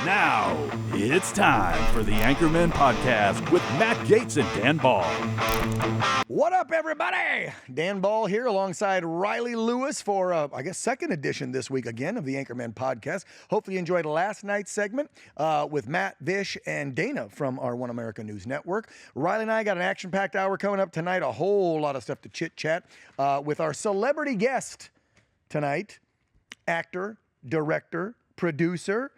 Now, it's time for the Anchormen podcast with Matt Gates and Dan Ball. What up, everybody? Dan Ball here alongside Riley Lewis for, I guess, second edition this week again of the Anchormen podcast. Hopefully you enjoyed last night's segment with Matt, Vish, and Dana from our One America News Network. Riley and I got an action-packed hour coming up tonight, a whole lot of stuff to chit-chat with our celebrity guest tonight, actor, director, producer,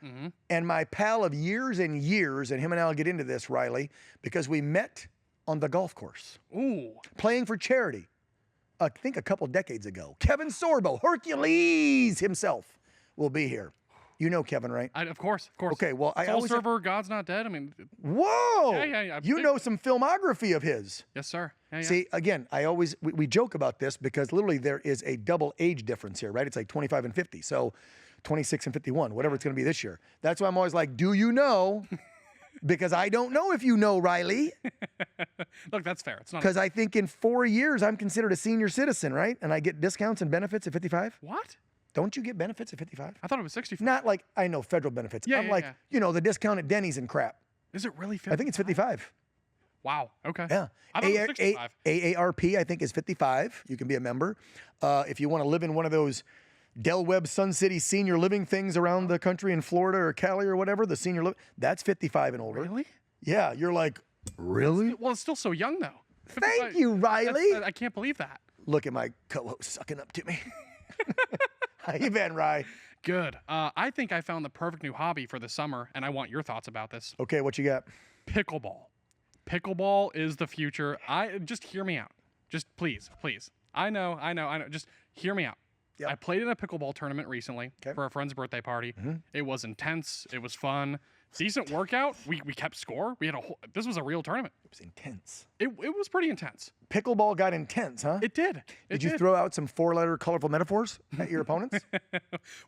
and my pal of years and years, and him and I will get into this, Riley, because we met on the golf course. Ooh. Playing for charity, I think a couple decades ago. Kevin Sorbo, Hercules himself, will be here. You know Kevin, right? Of course. Okay, well, I Soul always... Server, God's Not Dead. I mean... Whoa! Yeah. You know some filmography of his. Yes, sir. Yeah. See, again, we joke about this because literally there is a double age difference here, right? It's like 25 and 50. So 26 and 51, whatever it's going to be this year. That's why I'm always like, do you know? Because I don't know if you know, Riley. Look, that's fair. It's not... Because I think in 4 years, I'm considered a senior citizen, right? And I get discounts and benefits at 55. What? Don't you get benefits at 55? I thought it was 65. Not like, I know federal benefits. Yeah, I'm yeah, like, yeah. you know, the discount at Denny's and crap. Is it really 55? I think it's 55. Wow. Okay. Yeah. I thought it was 65. AARP, I think, is 55. You can be a member. If you want to live in one of those Del Webb Sun City senior living things around the country in Florida or Cali or whatever, the senior living, that's 55 and older. Really? Yeah. You're like, really? Well, it's still so young, though. 55, Thank you, Riley. I can't believe that. Look at my co-host sucking up to me. How you been, Rye? Good. I think I found the perfect new hobby for the summer, and I want your thoughts about this. Okay, what you got? Pickleball. Pickleball is the future. Just hear me out. Just please. I know. Just hear me out. Yep. I played in a pickleball tournament recently for a friend's birthday party. It was intense. It was fun. Decent workout. We kept score. We had this was a real tournament. It was intense. It was pretty intense. Pickleball got intense, huh? It did. Did you throw out some 4-letter colorful metaphors at your opponents?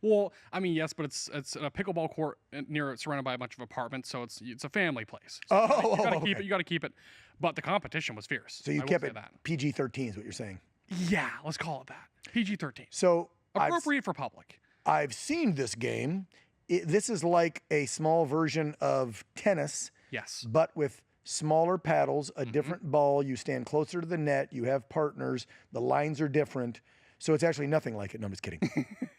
Well, I mean, yes, but it's a pickleball court surrounded by a bunch of apartments, so it's a family place. So you gotta keep it. You got to keep it. But the competition was fierce. So you kept it PG-13 is what you're saying. Yeah, let's call it that. PG-13. So appropriate for public. I've seen this game. This is like a small version of tennis. Yes. But with smaller paddles, a different ball. You stand closer to the net. You have partners. The lines are different. So it's actually nothing like it. No, I'm just kidding.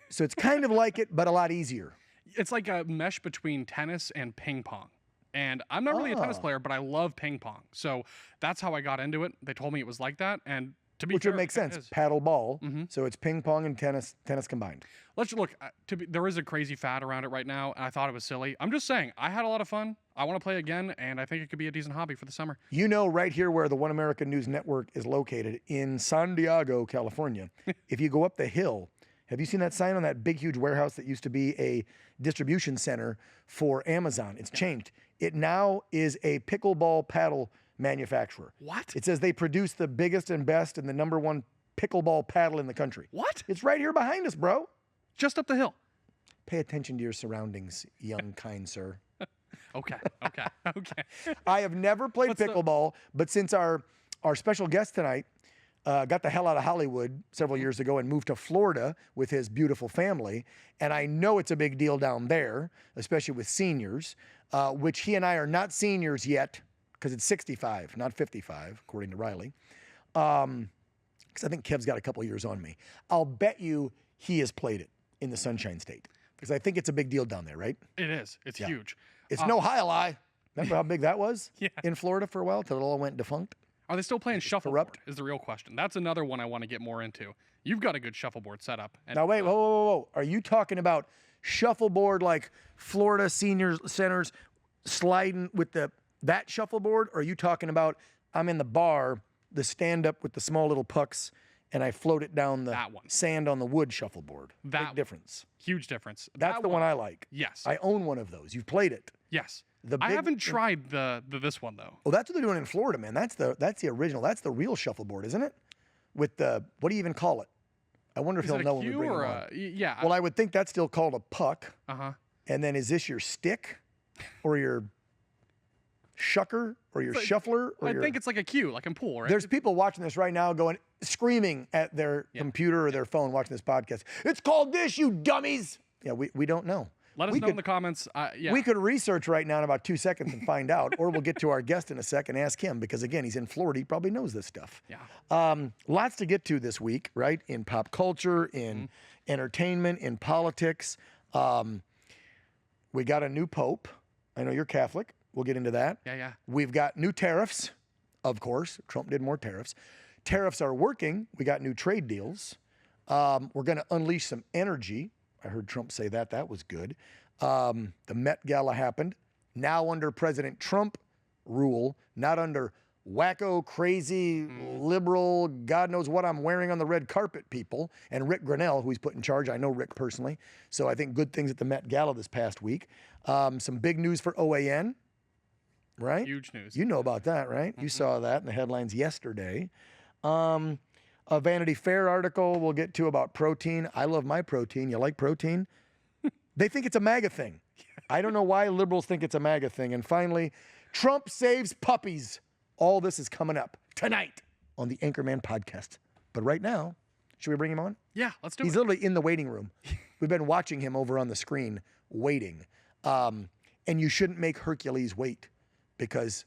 So it's kind of like it, but a lot easier. It's like a mesh between tennis and ping pong. And I'm not really a tennis player, but I love ping pong. So that's how I got into it. They told me it was like that. And to be Which fair, would make sense. Paddle ball. So it's ping pong and tennis combined. Let's look. There is a crazy fad around it right now, and I thought it was silly. I'm just saying, I had a lot of fun. I want to play again, and I think it could be a decent hobby for the summer. You know, right here where the One America News Network is located in San Diego, California. If you go up the hill, have you seen that sign on that big, huge warehouse that used to be a distribution center for Amazon? It's changed. It now is a pickleball paddle manufacturer. What? It says they produce the biggest and best and the #1 pickleball paddle in the country. What? It's right here behind us, bro. Just up the hill. Pay attention to your surroundings, young, kind sir. Okay. I have never played pickleball, but since our special guest tonight got the hell out of Hollywood several years ago and moved to Florida with his beautiful family, and I know it's a big deal down there, especially with seniors, which he and I are not seniors yet, because it's 65, not 55, according to Riley. Because I think Kev's got a couple years on me. I'll bet you he has played it in the Sunshine State, because I think it's a big deal down there, right? It is. It's huge. It's no Hialeah. Remember how big that was? Yeah. In Florida for a while, till it all went defunct? Are they still playing shuffleboard is the real question. That's another one I want to get more into. You've got a good shuffleboard setup. Now, wait, whoa. Are you talking about shuffleboard like Florida senior centers sliding with that shuffleboard? Or are you talking about I'm in the bar, the stand-up with the small little pucks, and I float it down the sand on the wood shuffleboard? Big difference. Huge difference. That's the one I like. Yes. I own one of those. You've played it. Yes. I haven't tried this one though. Oh, that's what they're doing in Florida, man. That's the original. That's the real shuffleboard, isn't it? With the, what do you even call it? I wonder if he'll know when we bring it on. Yeah. Well, I would think that's still called a puck. And then is this your stick or your shucker or your shuffler? Or I think it's like a cue, like in pool, right? There's people watching this right now screaming at their computer or their phone watching this podcast. It's called this, you dummies. Yeah, we don't know. Let us know in the comments. Yeah. We could research right now in about 2 seconds and find out, or we'll get to our guest in a second, ask him, because again, he's in Florida. He probably knows this stuff. Yeah. Lots to get to this week, right? In pop culture, in entertainment, in politics. We got a new pope. I know you're Catholic. We'll get into that. Yeah. We've got new tariffs, of course. Trump did more tariffs. Tariffs are working. We got new trade deals. We're going to unleash some energy. I heard Trump say that. That was good. The Met Gala happened. Now under President Trump rule, not under wacko, crazy, liberal, God knows what I'm wearing on the red carpet people, and Rick Grinnell, who he's put in charge. I know Rick personally. So I think good things at the Met Gala this past week. Some big news for OAN, right? Huge news. You know about that, right? You saw that in the headlines yesterday. A Vanity Fair article we'll get to about protein. I love my protein. You like protein? They think it's a MAGA thing. I don't know why liberals think it's a MAGA thing. And finally, Trump saves puppies. All this is coming up tonight on the Anchorman podcast. But right now, should we bring him on? Yeah, let's do it. He's literally in the waiting room. We've been watching him over on the screen waiting. And you shouldn't make Hercules wait because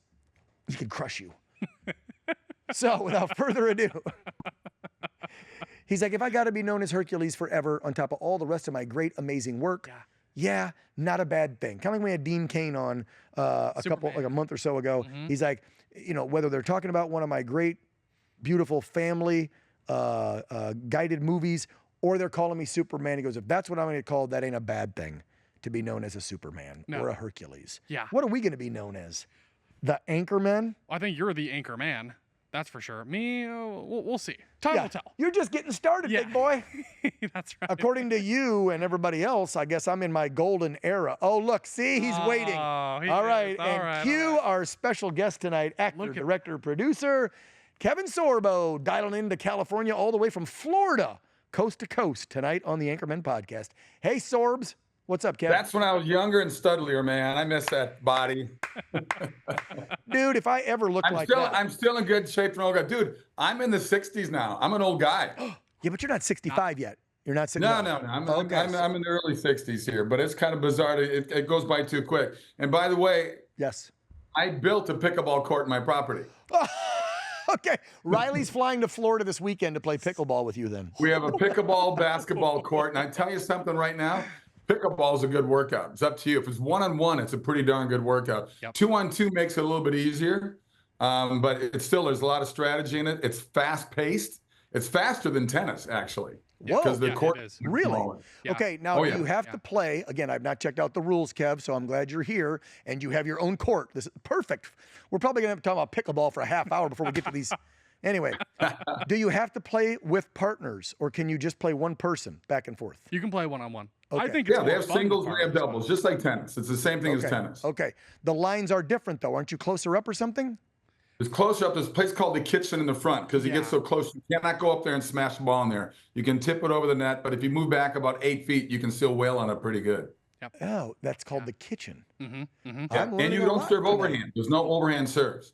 he could crush you. So without further ado, he's like, if I got to be known as Hercules forever on top of all the rest of my great, amazing work, yeah, not a bad thing. Kind of like we had Dean Cain on a month or so ago. He's like, whether they're talking about one of my great, beautiful family guided movies or they're calling me Superman, he goes, if that's what I'm going to get called, that ain't a bad thing to be known as a Superman or a Hercules. Yeah. What are we going to be known as? The Anchormen? I think you're the anchor man. That's for sure. Me, we'll see. Time will tell. You're just getting started, big boy. That's right. According to you and everybody else, I guess I'm in my golden era. Oh, look, see, he's waiting. All right, cue our special guest tonight, actor, director, producer, Kevin Sorbo, dialing into California all the way from Florida, coast to coast, tonight on the Anchormen podcast. Hey, Sorbs. What's up, Kevin? That's when I was younger and studlier, man. I miss that body. Dude, if I ever look like that. I'm still in good shape for an old guy. Dude, I'm in the 60s now. I'm an old guy. Yeah, but you're not 65 yet. You're not 65. No. I'm in the early 60s here, but it's kind of bizarre. It goes by too quick. And by the way, yes, I built a pickleball court in my property. Okay, Riley's flying to Florida this weekend to play pickleball with you then. We have a pickleball basketball court, and I tell you something right now, pickleball is a good workout. It's up to you. If it's one-on-one, it's a pretty darn good workout. Yep. 2-on-2 makes it a little bit easier, but it's still, there's a lot of strategy in it. It's fast-paced. It's faster than tennis, actually. Whoa. Because the court is really? Yeah. Okay, now you have to play. Again, I've not checked out the rules, Kev, so I'm glad you're here, and you have your own court. This is perfect. We're probably going to have to talk about pickleball for a half hour before we get to these. Anyway, do you have to play with partners, or can you just play one person back and forth? You can play one-on-one. Okay. I think it's they have singles, we have doubles, just like tennis. It's the same thing as tennis. Okay. The lines are different, though. Aren't you closer up or something? It's closer up. There's a place called the kitchen in the front because you get so close. You cannot go up there and smash the ball in there. You can tip it over the net, but if you move back about 8 feet, you can still wail on it pretty good. Yep. Oh, that's called the kitchen. And you don't serve overhand. There's no overhand serves.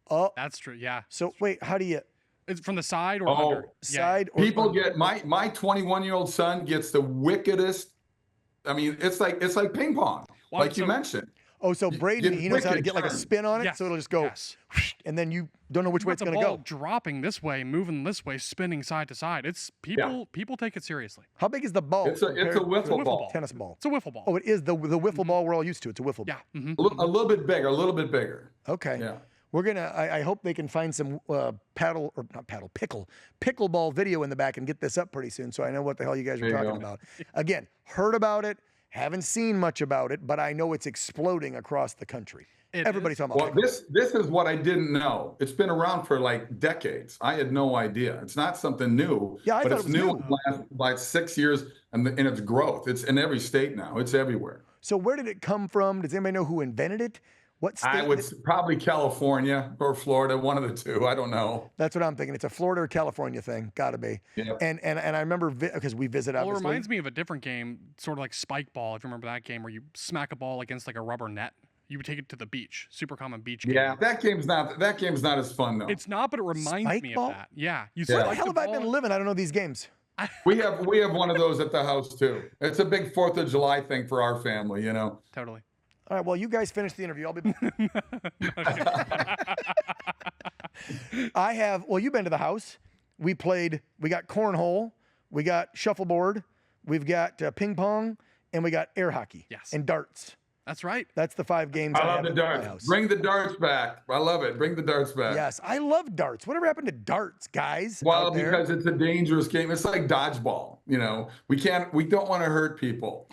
Oh, that's true. Yeah. So wait, how do you? It's from the side or under? Side. Or people under? Get my 21-year-old son gets the wickedest. I mean, it's like ping pong, like you mentioned. Oh, so Brady, he knows how to get like a spin on it, Yes. so it'll just go, and then you don't know which way it's going to go. Dropping this way, moving this way, spinning side to side. It's people take it seriously. How big is the ball? It's a wiffle ball. Tennis ball. It's a wiffle ball. Oh, it is the wiffle ball we're all used to. It's a wiffle ball. Yeah. A little bit bigger. Okay. Yeah. We're gonna. I hope they can find some pickleball video in the back and get this up pretty soon, so I know what the hell you guys are talking about. Again, heard about it, haven't seen much about it, but I know it's exploding across the country. Everybody's talking about. Well, this is what I didn't know. It's been around for like decades. I had no idea. It's not something new. Yeah, I but thought it's it was new new. in the last like 6 years, and its growth. It's in every state now. It's everywhere. So where did it come from? Does anybody know who invented it? What state? I would probably California or Florida, one of the two. I don't know. That's what I'm thinking. It's a Florida or California thing. Got to be. Yeah. And I remember because we visit. Well, obviously. it reminds me of a different game, sort of like spike ball. If you remember that game, where you smack a ball against like a rubber net. You would take it to the beach. Super common beach game. Yeah, that game's not as fun though. It's not, but it reminds Spike me ball? of that. Yeah. Where the hell have I been living? I don't know these games. We have one of those at the house too. It's a big 4th of July thing for our family, you know. Totally. All right, well, you guys finish the interview. I'll be back. Well, you've been to the house. We got cornhole, we got shuffleboard, we've got ping pong, and we got air hockey. Yes. And darts. That's right. That's the 5 games I I love have the at my darts. house. Bring the darts back. I love it. Bring the darts back. Yes, I love darts. Whatever happened to darts, guys? Well, out there? because it's a dangerous game. It's like dodgeball. You know, we don't want to hurt people.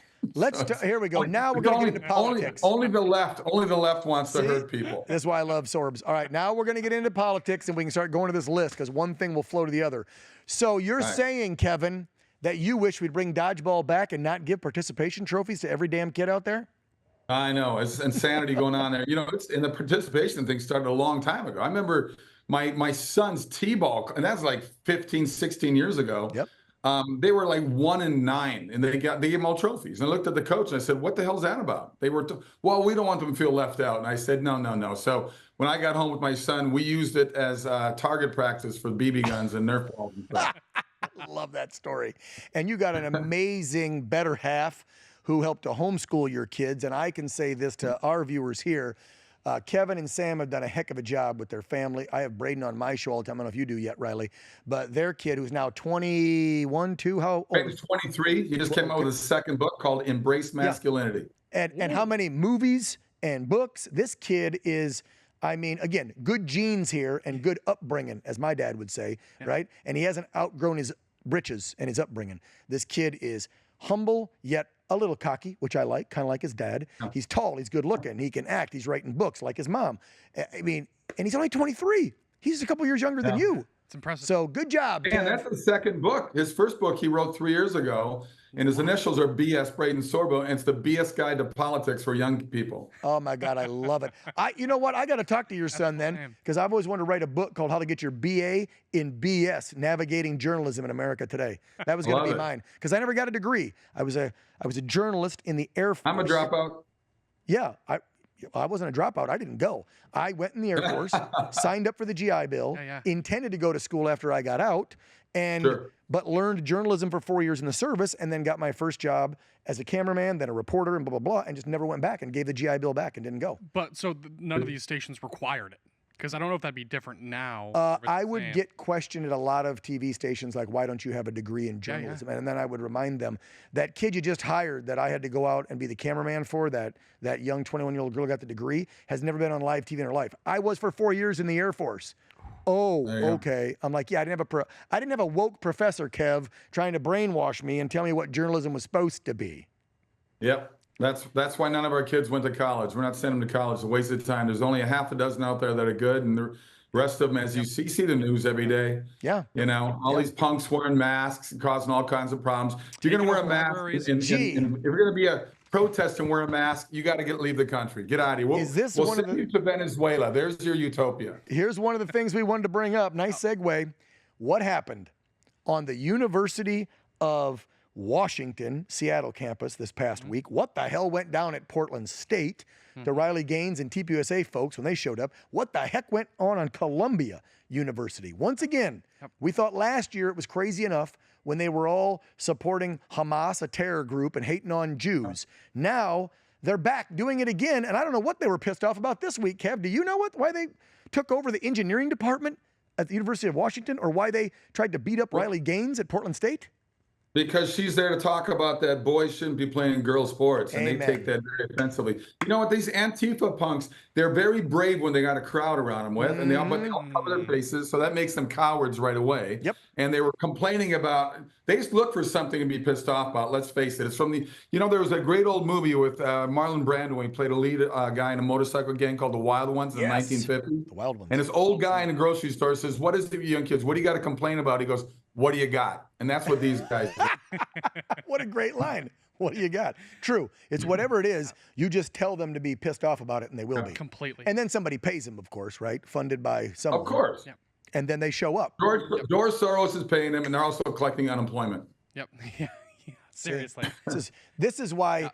Here we go. Now we're going to get into politics. Only the left wants to hurt people. That's why I love Sorbs. All right, now we're going to get into politics, and we can start going to this list because one thing will flow to the other. So you're saying, Kevin, that you wish we'd bring dodgeball back and not give participation trophies to every damn kid out there? I know. It's insanity going on there. You know, and the participation thing started a long time ago. I remember my son's T-ball, and that's like 15, 16 years ago. Yep. They were like 1 and 9, and they gave them all trophies. And I looked at the coach and I said, "What the hell's that about?" They were, well, we don't want them to feel left out. And I said, no. So when I got home with my son, we used it as target practice for BB guns and Nerf balls and stuff. I love that story. And you got an amazing better half who helped to homeschool your kids. And I can say this to our viewers here. Kevin and Sam have done a heck of a job with their family. I have Braden on my show all the time. I don't know if you do yet, Riley. But their kid, who's now 21, 2, how old? He's 23. He just came out with a second book called Embrace Masculinity. Yeah. And how many movies and books? This kid is, I mean, again, good genes here and good upbringing, as my dad would say, right? And he hasn't outgrown his britches and his upbringing. This kid is humble, yet a little cocky, which I like, kind of like his dad. He's tall, he's good looking, he can act, he's writing books like his mom. I mean, and he's only 23. He's a couple years younger than you. It's impressive. So good job. And that's the second book. His first book he wrote 3 years ago, and his initials are BS, Braden Sorbo, and it's the BS Guide to Politics for Young People. Oh my God, I love it. You know what? I got to talk to your son then, because I've always wanted to write a book called How to Get Your BA in BS, Navigating Journalism in America Today. That was going to be mine, because I never got a degree. I was a journalist in the Air Force. I'm a dropout. Yeah, I wasn't a dropout. I didn't go. I went in the Air Force, signed up for the GI Bill, intended to go to school after I got out, but learned journalism for 4 years in the service, and then got my first job as a cameraman, then a reporter, and blah, blah, blah, and just never went back and gave the GI Bill back and didn't go. But so none of these stations required it? Because I don't know if that'd be different now. I would get questioned at a lot of TV stations like, why don't you have a degree in journalism? And then I would remind them, that kid you just hired that I had to go out and be the cameraman for, that young 21-year-old girl got the degree, has never been on live TV in her life. I was for 4 years in the Air Force. Oh, okay. I'm like, yeah, I didn't have a woke professor, Kev, trying to brainwash me and tell me what journalism was supposed to be. Yep. That's why none of our kids went to college. We're not sending them to college. It's a waste of time. There's only a half a dozen out there that are good, and the rest of them, as you see the news every day. Yeah. You know, all these punks wearing masks and causing all kinds of problems. If you're going to wear a mask, if you're going to be a protest and wear a mask, you got to leave the country. Get out of here. We'll send you to Venezuela. There's your utopia. Here's one of the things we wanted to bring up. Nice segue. What happened on the University of Washington, Seattle campus this past week? What the hell went down at Portland State? The Riley Gaines and TPUSA folks, when they showed up, what the heck went on Columbia University? Once again, we thought last year it was crazy enough when they were all supporting Hamas, a terror group, and hating on Jews. Now they're back doing it again, and I don't know what they were pissed off about this week, Kev. Do you know why they took over the engineering department at the University of Washington, or why they tried to beat up Riley Gaines at Portland State? Because she's there to talk about that boys shouldn't be playing girls sports, and they take that very offensively. You know what? These Antifa punks, they're very brave when they got a crowd around them with, and but they don't cover their faces, so that makes them cowards right away. Yep. And they were complaining about, they just look for something to be pissed off about. Let's face it. It's from the, there was a great old movie with Marlon Brando when he played a lead guy in a motorcycle gang called The Wild Ones in the 1950s. The Wild Ones. And this old guy in the grocery store says, "What is it, you young kids? What do you got to complain about?" He goes, "What do you got?" And that's what these guys do. What a great line. What do you got? True. It's whatever it is, you just tell them to be pissed off about it, and they will be. Completely. And then somebody pays them, of course, right? Funded by someone. Of course. Yep. And then they show up. George Soros is paying them, and they're also collecting unemployment. Yep. Yeah. Seriously. This is why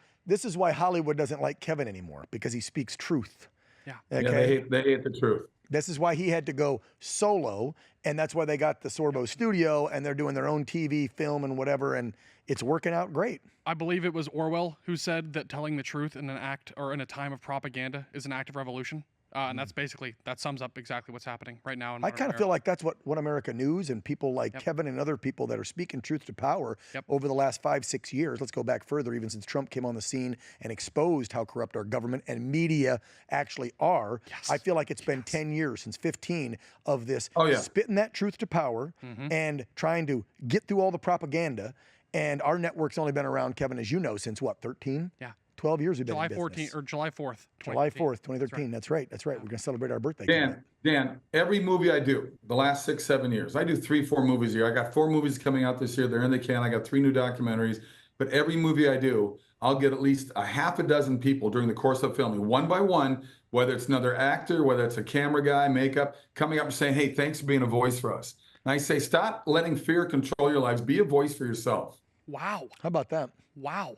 Hollywood doesn't like Kevin anymore, because he speaks truth. Yeah. Okay? Yeah, they hate the truth. This is why he had to go solo, and that's why they got the Sorbo Studio, and they're doing their own TV, film, and whatever, and it's working out great. I believe it was Orwell who said that telling the truth in an act or in a time of propaganda is an act of revolution. And that's basically, that sums up exactly what's happening right now. I kind of feel like that's what One America News and people like Kevin and other people that are speaking truth to power over the last 5-6 years. Let's go back further, even since Trump came on the scene and exposed how corrupt our government and media actually are. I feel like it's been 10 years, since 15, of this spitting that truth to power and trying to get through all the propaganda. And our network's only been around, Kevin, as you know, since what, 13? Yeah. 12 years we've been July in 14th business. or July 4th. July 4th, 2013. That's right. That's right. We're going to celebrate our birthday. Dan, every movie I do, the last 6-7 years, I do 3-4 movies a year. I got 4 movies coming out this year. They're in the can. I got 3 new documentaries. But every movie I do, I'll get at least a half a dozen people during the course of filming, one by one, whether it's another actor, whether it's a camera guy, makeup, coming up and saying, hey, thanks for being a voice for us. And I say, stop letting fear control your lives. Be a voice for yourself. Wow. How about that? Wow.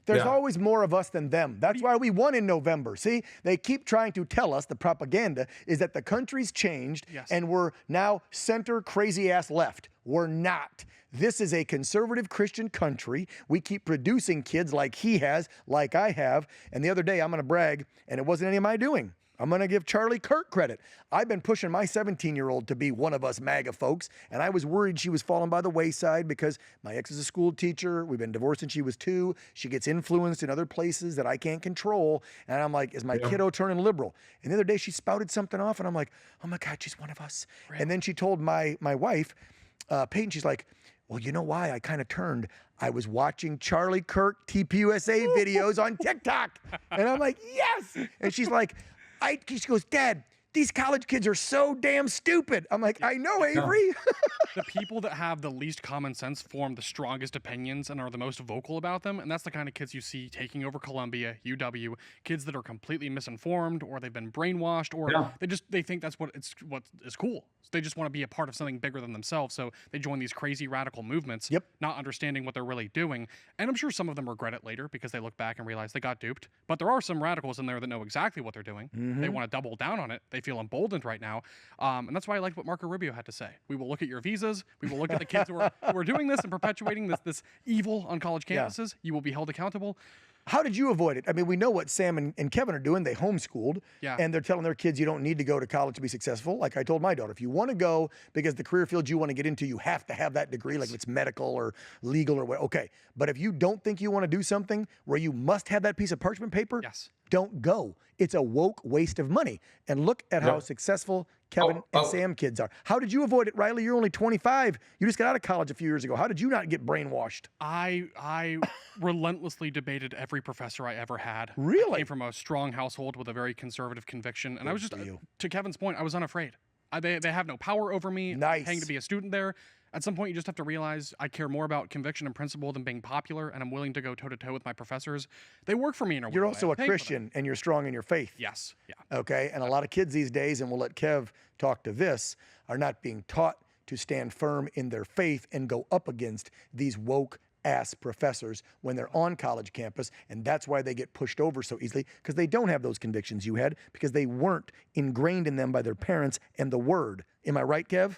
There's always more of us than them. That's why we won in November. See, they keep trying to tell us, the propaganda is that the country's changed and we're now center crazy ass left. We're not. This is a conservative Christian country. We keep producing kids like he has, like I have. And the other day, I'm going to brag, and it wasn't any of my doing. I'm going to give Charlie Kirk credit. I've been pushing my 17-year-old to be one of us MAGA folks, and I was worried she was falling by the wayside because my ex is a school teacher. We've been divorced since she was 2. She gets influenced in other places that I can't control, and I'm like, is my kiddo turning liberal? And the other day, she spouted something off, and I'm like, oh, my God, she's one of us. Really? And then she told my wife, Peyton, she's like, well, you know why I kind of turned? I was watching Charlie Kirk TPUSA videos on TikTok. And I'm like, yes. And she's like, she goes, Dad, these college kids are so damn stupid. I'm like, I know, Avery. The people that have the least common sense form the strongest opinions and are the most vocal about them. And that's the kind of kids you see taking over Columbia, UW, kids that are completely misinformed, or they've been brainwashed, or they think that's what is cool. So they just want to be a part of something bigger than themselves. So they join these crazy radical movements, not understanding what they're really doing. And I'm sure some of them regret it later because they look back and realize they got duped. But there are some radicals in there that know exactly what they're doing. They want to double down on it. They feel emboldened right now. And that's why I liked what Marco Rubio had to say. We will look at your visas. We will look at the kids who are doing this and perpetuating this evil on college campuses. You will be held accountable. How did you avoid it? I mean, we know what Sam and Kevin are doing. They homeschooled, and they're telling their kids you don't need to go to college to be successful. Like I told my daughter, if you want to go because the career field you want to get into, you have to have that degree, like if it's medical or legal or what. Okay, but if you don't think you want to do something where you must have that piece of parchment paper, don't go. It's a woke waste of money. And look at how successful Kevin and Sam kids are. How did you avoid it, Riley? You're only 25. You just got out of college a few years ago. How did you not get brainwashed? I relentlessly debated every professor I ever had. Really? I came from a strong household with a very conservative conviction. And I was just, to Kevin's point, I was unafraid. They have no power over me. I'm paying to be a student there. At some point, you just have to realize I care more about conviction and principle than being popular, and I'm willing to go toe-to-toe with my professors. They work for me in a way. You're also a Christian, and you're strong in your faith. Yes. Yeah. Okay? And a lot of kids these days, and we'll let Kev talk to this, are not being taught to stand firm in their faith and go up against these woke-ass professors when they're on college campus, and that's why they get pushed over so easily, because they don't have those convictions you had, because they weren't ingrained in them by their parents and the Word. Am I right, Kev?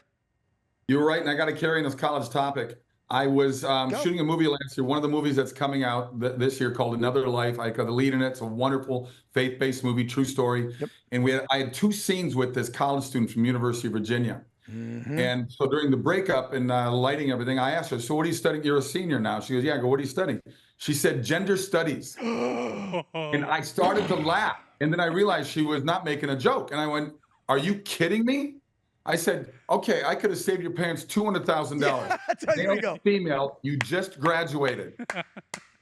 You're right, and I got to carry in this college topic. I was shooting a movie last year, one of the movies that's coming out this year called Another Life. I got the lead in it. It's a wonderful faith-based movie, true story. And I had 2 scenes with this college student from University of Virginia. And so during the breakup and lighting everything, I asked her, so what are you studying? You're a senior now. She goes, yeah. I go, what are you studying? She said, gender studies. And I started to laugh. And then I realized she was not making a joke. And I went, are you kidding me? I said, okay, I could have saved your parents $200,000. There you go. Female, you just graduated.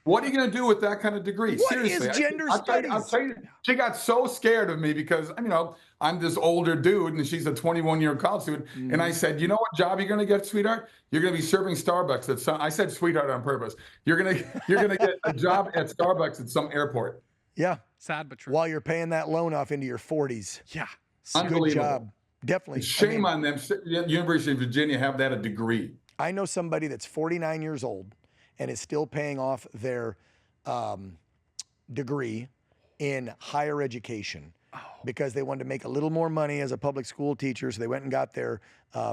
What are you going to do with that kind of degree? What Seriously, is gender studies? I'll tell you, she got so scared of me because, I'm this older dude and she's a 21-year college student. And I said, you know what job you're going to get, sweetheart? You're going to be serving Starbucks at some, I said sweetheart on purpose. You're going to get a job at Starbucks at some airport. Yeah. Sad but true. While you're paying that loan off into your 40s. Yeah. Good job. Definitely. Shame on them. University of Virginia have that a degree. I know somebody that's 49 years old and is still paying off their degree in higher education because they wanted to make a little more money as a public school teacher. So they went and got their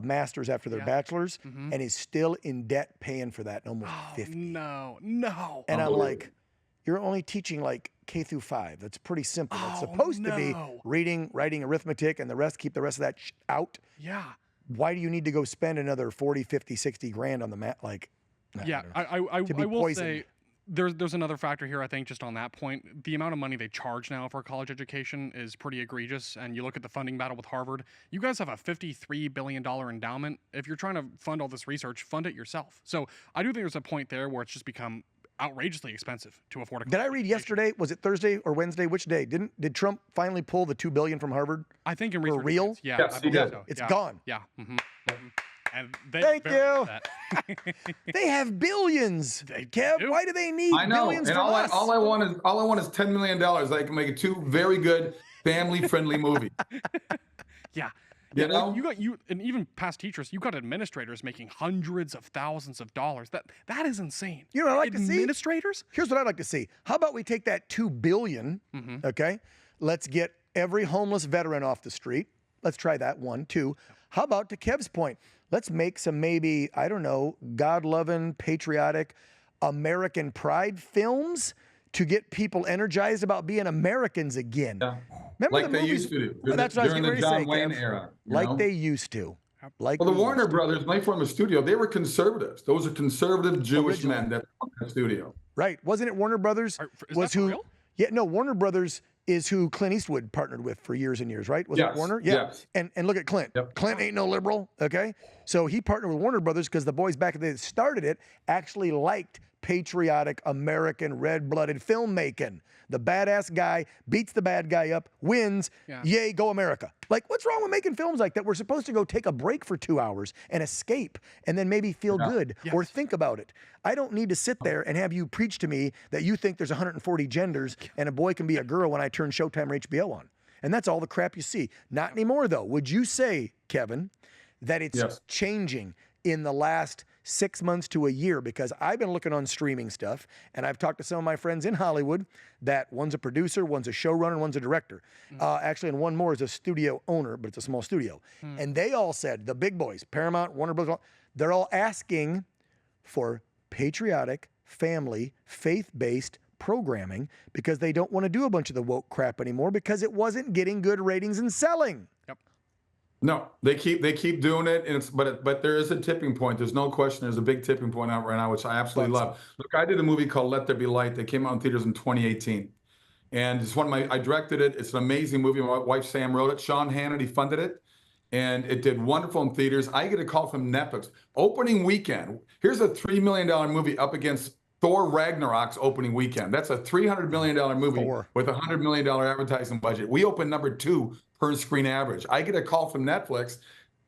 master's after their bachelor's, and is still in debt paying for that, almost 50. No. And I'm like, you're only teaching like K through 5. That's pretty simple. It's supposed to be reading, writing, arithmetic, and the rest, keep the rest of that out. Yeah. Why do you need to go spend another 40, 50, 60 grand on the mat? Like, I will say there's another factor here, I think, just on that point. The amount of money they charge now for college education is pretty egregious. And you look at the funding battle with Harvard, you guys have a $53 billion endowment. If you're trying to fund all this research, fund it yourself. So I do think there's a point there where it's just become outrageously expensive to afford a college Did I read yesterday, was it Thursday or Wednesday? Which day? Did Trump finally pull the $2 billion from Harvard? I think in For research real? grants, yeah. Yes, I he believe did. so. It's Yeah. gone. Yeah. And they Thank very you. upset. They have billions. Kev, do. why do they need I know, billions and from us? all I want is $10 million. I can make 2 very good family-friendly movies. Yeah. You know? And even past teachers, you got administrators making hundreds of thousands of dollars. That is insane. You know what I'd like to see? Administrators? Here's what I'd like to see. How about we take that $2 billion, okay? Let's get every homeless veteran off the street. Let's try that, 1, 2. How about, to Kev's point, let's make some maybe, I don't know, God-loving, patriotic, American pride films to get people energized about being Americans again. Yeah. Remember Like the they movies? used to do That's what I was during getting the ready to John say, Wayne Kev. era. you Like know? they used to. Like Well, the we Warner used to. Brothers, when they formed a studio, they were conservatives. Those are conservative Jewish men that formed that studio. Right. Wasn't it Warner Brothers Is was that for who? real? Yeah, no, Warner Brothers is who Clint Eastwood partnered with for years and years, right? Was it Yes, Warner? Yeah. yes. And look at Clint. Yep. Clint ain't no liberal, okay? So he partnered with Warner Brothers because the boys back in the day that started it actually liked patriotic American red-blooded filmmaking. The badass guy beats the bad guy up, wins, yay, go America. Like, what's wrong with making films like that? We're supposed to go take a break for 2 hours and escape and then maybe feel good or think about it. I don't need to sit there and have you preach to me that you think there's 140 genders and a boy can be a girl when I turn Showtime or HBO on. And that's all the crap you see. Not anymore, though. Would you say, Kevin, that it's changing in the last 6 months to a year? Because I've been looking on streaming stuff, and I've talked to some of my friends in Hollywood that one's a producer, one's a showrunner, and one's a director. Actually, and one more is a studio owner, but it's a small studio. And they all said, the big boys, Paramount, Warner Bros., they're all asking for patriotic, family, faith-based programming because they don't want to do a bunch of the woke crap anymore because it wasn't getting good ratings and selling. No, they keep doing it, and but there is a tipping point. There's no question. There's a big tipping point out right now, which I absolutely love. Look, I did a movie called Let There Be Light that came out in theaters in 2018, and it's I directed it. It's an amazing movie. My wife Sam wrote it. Sean Hannity funded it, and it did wonderful in theaters. I get a call from Netflix opening weekend. Here's a $3 million movie up against Thor Ragnarok's opening weekend. That's a $300 million movie with a $100 million advertising budget. We opened number 2 per screen average. I get a call from Netflix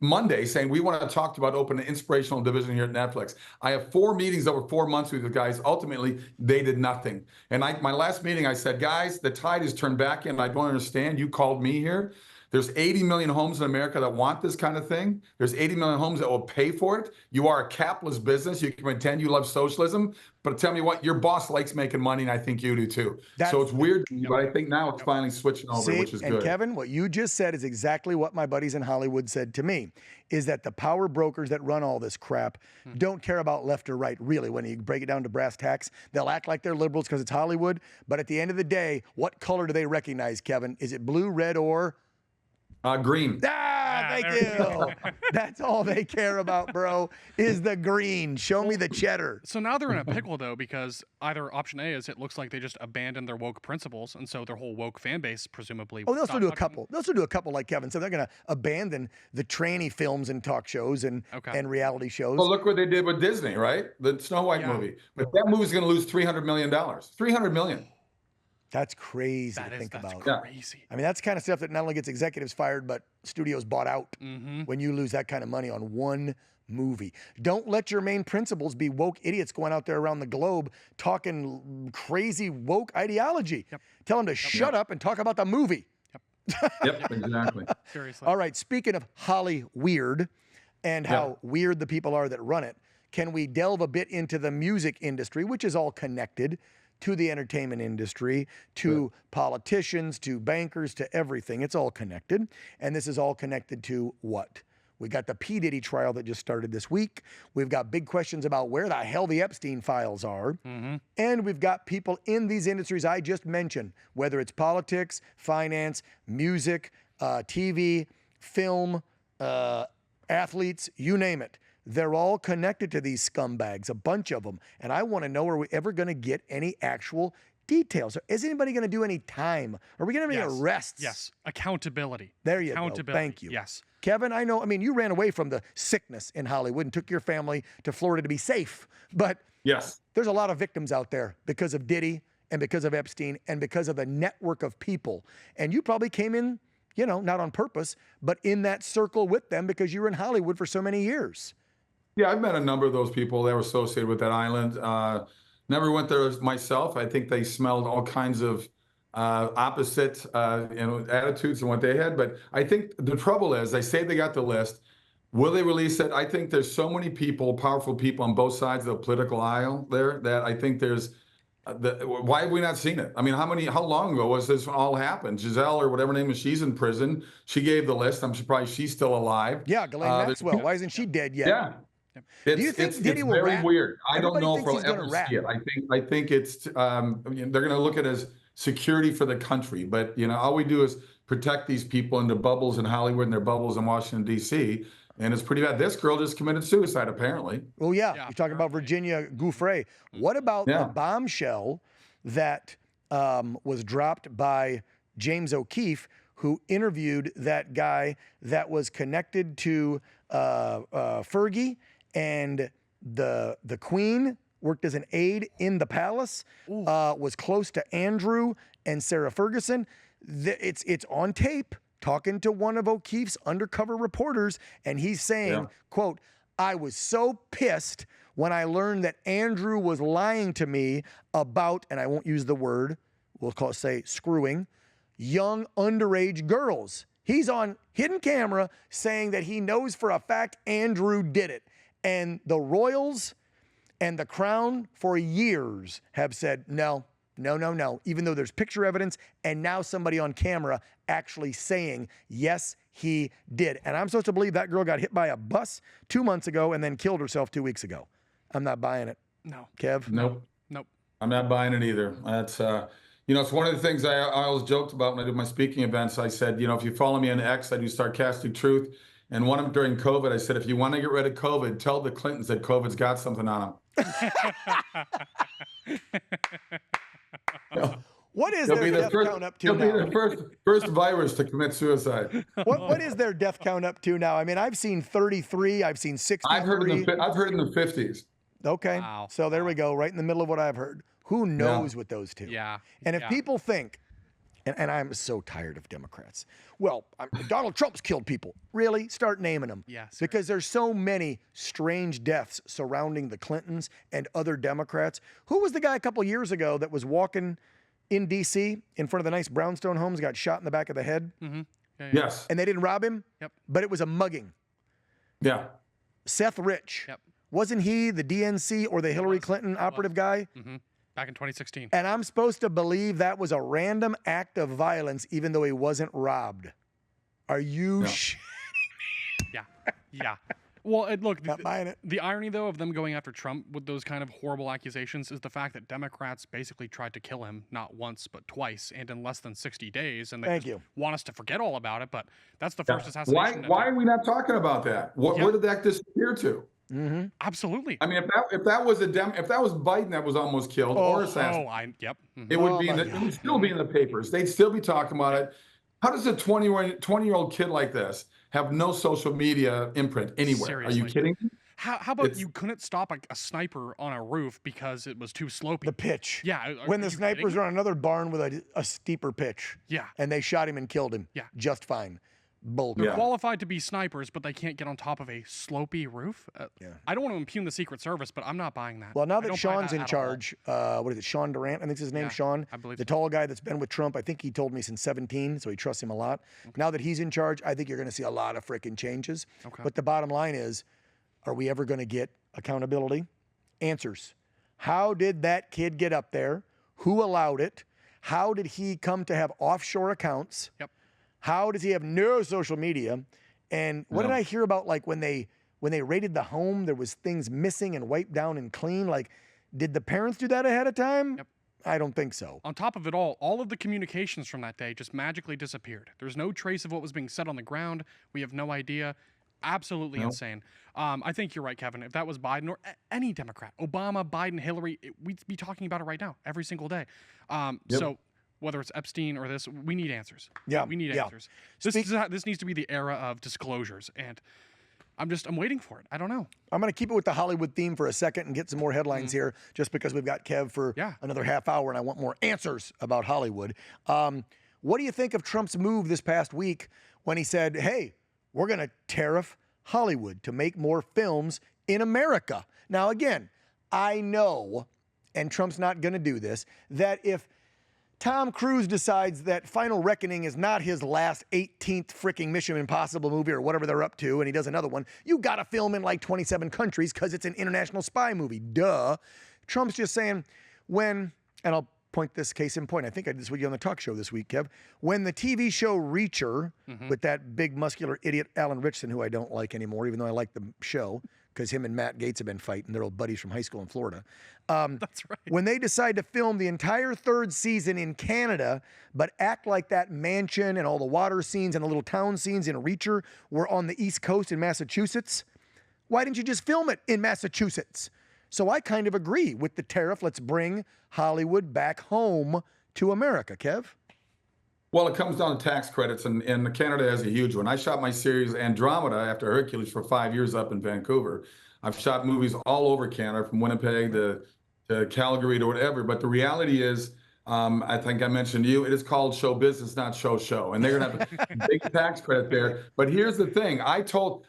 Monday saying, we want to talk about opening an inspirational division here at Netflix. I have 4 meetings over 4 months with the guys. Ultimately, they did nothing. And my last meeting, I said, guys, the tide has turned back in. I don't understand. You called me here. There's 80 million homes in America that want this kind of thing. There's 80 million homes that will pay for it. You are a capitalist business. You can pretend you love socialism, but tell me what, your boss likes making money, and I think you do too. So it's weird, but I think now it's finally switching over, which is good. And Kevin, what you just said is exactly what my buddies in Hollywood said to me, is that the power brokers that run all this crap don't care about left or right, really. When you break it down to brass tacks, they'll act like they're liberals because it's Hollywood, but at the end of the day, what color do they recognize, Kevin? Is it blue, red, or... green. Thank you. That's all they care about, bro, is the green. Show me the cheddar. So now they're in a pickle, though, because either option A is it looks like they just abandoned their woke principles, and so their whole woke fan base presumably. Oh, they'll still do a couple. They'll still do a couple, like Kevin said. They're going to abandon the tranny films and talk shows and reality shows. Well, look what they did with Disney, right? The Snow White movie. But that movie's going to lose $300 million. $300 million. That's crazy to think about. Crazy. I mean, that's the kind of stuff that not only gets executives fired, but studios bought out when you lose that kind of money on one movie. Don't let your main principles be woke idiots going out there around the globe talking crazy woke ideology. Tell them to shut up and talk about the movie. Yep, exactly. Seriously. All right, speaking of Holly weird and how weird the people are that run it, can we delve a bit into the music industry, which is all connected to the entertainment industry, to politicians, to bankers, to everything. It's all connected. And this is all connected to what? We got the P. Diddy trial that just started this week. We've got big questions about where the hell the Epstein files are. And we've got people in these industries I just mentioned, whether it's politics, finance, music, TV, film, athletes, you name it. They're all connected to these scumbags, a bunch of them. And I want to know, are we ever going to get any actual details? Is anybody going to do any time? Are we going to have any arrests? Yes. Accountability. There you Accountability. go. Thank you. Yes. Kevin, I know, I mean, you ran away from the sickness in Hollywood and took your family to Florida to be safe. But Yes. there's a lot of victims out there because of Diddy and because of Epstein and because of the network of people. And you probably came in, you know, not on purpose, but in that circle with them because you were in Hollywood for so many years. Yeah, I've met a number of those people that were associated with that island. Never went there myself. I think they smelled all kinds of opposite attitudes and what they had. But I think the trouble is, they say they got the list. Will they release it? I think there's so many people, powerful people on both sides of the political aisle there, that I think there's why have we not seen it? I mean, how long ago was this all happened? Giselle or whatever name is, she's in prison. She gave the list. I'm surprised she's still alive. Yeah, Ghislaine Maxwell. Why isn't she dead yet? Yeah. Do you think Diddy will very rat? weird. I don't Everybody know if thinks he's we'll gonna ever rat. see it. I think it's they're going to look at it as security for the country. But you know, all we do is protect these people in their bubbles in Hollywood and their bubbles in Washington D.C. And it's pretty bad. This girl just committed suicide, apparently. Oh yeah, Yeah, you're talking about Virginia Giuffre. What about the bombshell that was dropped by James O'Keefe, who interviewed that guy that was connected to Fergie and the Queen, worked as an aide in the palace, was close to Andrew and Sarah Ferguson. It's on tape, talking to one of O'Keefe's undercover reporters, and he's saying, quote, "I was so pissed when I learned that Andrew was lying to me about," and I won't use the word, we'll say screwing, young underage girls. He's on hidden camera saying that he knows for a fact Andrew did it. And the royals and the crown for years have said, no, even though there's picture evidence and now somebody on camera actually saying, yes, he did. And I'm supposed to believe that girl got hit by a bus 2 months ago and then killed herself 2 weeks ago. I'm not buying it. No. Kev? Nope. Nope. I'm not buying it either. That's you know, it's one of the things I always joked about when I did my speaking events. I said, you know, if you follow me on X, I do Sarcastic Truth. And one of them during COVID, I said, if you want to get rid of COVID, tell the Clintons that COVID's got something on them. What is their death count up to now? He'll be the first virus to commit suicide. What is their death count up to now? I mean, I've seen 33, I've seen 63. I've heard in the 50s. Okay, Wow. so there we go, right in the middle of what I've heard. Who knows with those two? Yeah. And if people think, and I'm so tired of Democrats, well, Donald Trump's killed people. Really? Start naming them. Yes. Because there's so many strange deaths surrounding the Clintons and other Democrats. Who was the guy a couple years ago that was walking in D.C. in front of the nice brownstone homes, got shot in the back of the head? Mm-hmm. Yeah. Yes. And they didn't rob him? Yep. But it was a mugging. Yeah. Seth Rich. Yep. Wasn't he the DNC or the Hillary Clinton operative guy? Mm-hmm. Back in 2016. And I'm supposed to believe that was a random act of violence, even though he wasn't robbed. Are you Yeah. Well, look, not buying it? the irony, though, of them going after Trump with those kind of horrible accusations is the fact that Democrats basically tried to kill him not once, but twice, and in less than 60 days. And they want us to forget all about it, but that's the first assassination. Why are we not talking about that? Where did that disappear to? Mm-hmm. Absolutely. I mean, if that was Biden that was almost killed or assassinated, Mm-hmm. it would it would still be in the papers. They'd still be talking about it. How does a 20-year-old kid like this have no social media imprint anywhere? Seriously. Are you kidding me? How about you couldn't stop a sniper on a roof because it was too slopey? The pitch. Yeah. When the snipers are on another barn with a steeper pitch. Yeah. And they shot him and killed him. Yeah. Just fine. Bull. They're qualified to be snipers, but they can't get on top of a slopey roof. I don't want to impugn the Secret Service, but I'm not buying that. Well, now I that don't buy Sean's that in at charge, what is it, Sean Durant? I think his name, Sean. I believe the so. tall guy that's been with Trump. I think he told me since 17, so he trusts him a lot. Now that he's in charge, I think you're going to see a lot of freaking changes. Okay. But the bottom line is, are we ever going to get accountability? Answers. How did that kid get up there? Who allowed it? How did he come to have offshore accounts? Yep. How does he have no social media? And what did I hear about, like, when they raided the home, there was things missing and wiped down and clean? Like, did the parents do that ahead of time? Yep. I don't think so. On top of it all of the communications from that day just magically disappeared. There's no trace of what was being said on the ground. We have no idea. Absolutely insane. I think you're right, Kevin. If that was Biden or any Democrat, Obama, Biden, Hillary, we'd be talking about it right now, every single day. So whether it's Epstein or this, we need answers. Yeah, we need answers. This needs to be the era of disclosures, and I'm waiting for it. I don't know. I'm going to keep it with the Hollywood theme for a second and get some more headlines here, just because we've got Kev for another half hour and I want more answers about Hollywood. What do you think of Trump's move this past week when he said, hey, we're going to tariff Hollywood to make more films in America? Now, again, I know, and Trump's not going to do this, that if Tom Cruise decides that Final Reckoning is not his last 18th freaking Mission Impossible movie or whatever they're up to, and he does another one, you got to film in like 27 countries because it's an international spy movie. Duh. Trump's just saying and I'll point this case in point. I think I did this with you on the talk show this week, Kev. When the TV show Reacher with that big muscular idiot Alan Ritchson, who I don't like anymore, even though I like the show, because him and Matt Gaetz have been fighting. They're old buddies from high school in Florida. That's right. When they decide to film the entire third season in Canada, but act like that mansion and all the water scenes and the little town scenes in Reacher were on the East Coast in Massachusetts, why didn't you just film it in Massachusetts? So I kind of agree with the tariff. Let's bring Hollywood back home to America, Kev. Well, it comes down to tax credits, and Canada has a huge one. I shot my series Andromeda after Hercules for 5 years up in Vancouver. I've shot movies all over Canada, from Winnipeg to Calgary to whatever. But the reality is, I think I mentioned to you, it is called show business, not show. And they're going to have a big tax credit there. But here's the thing. I told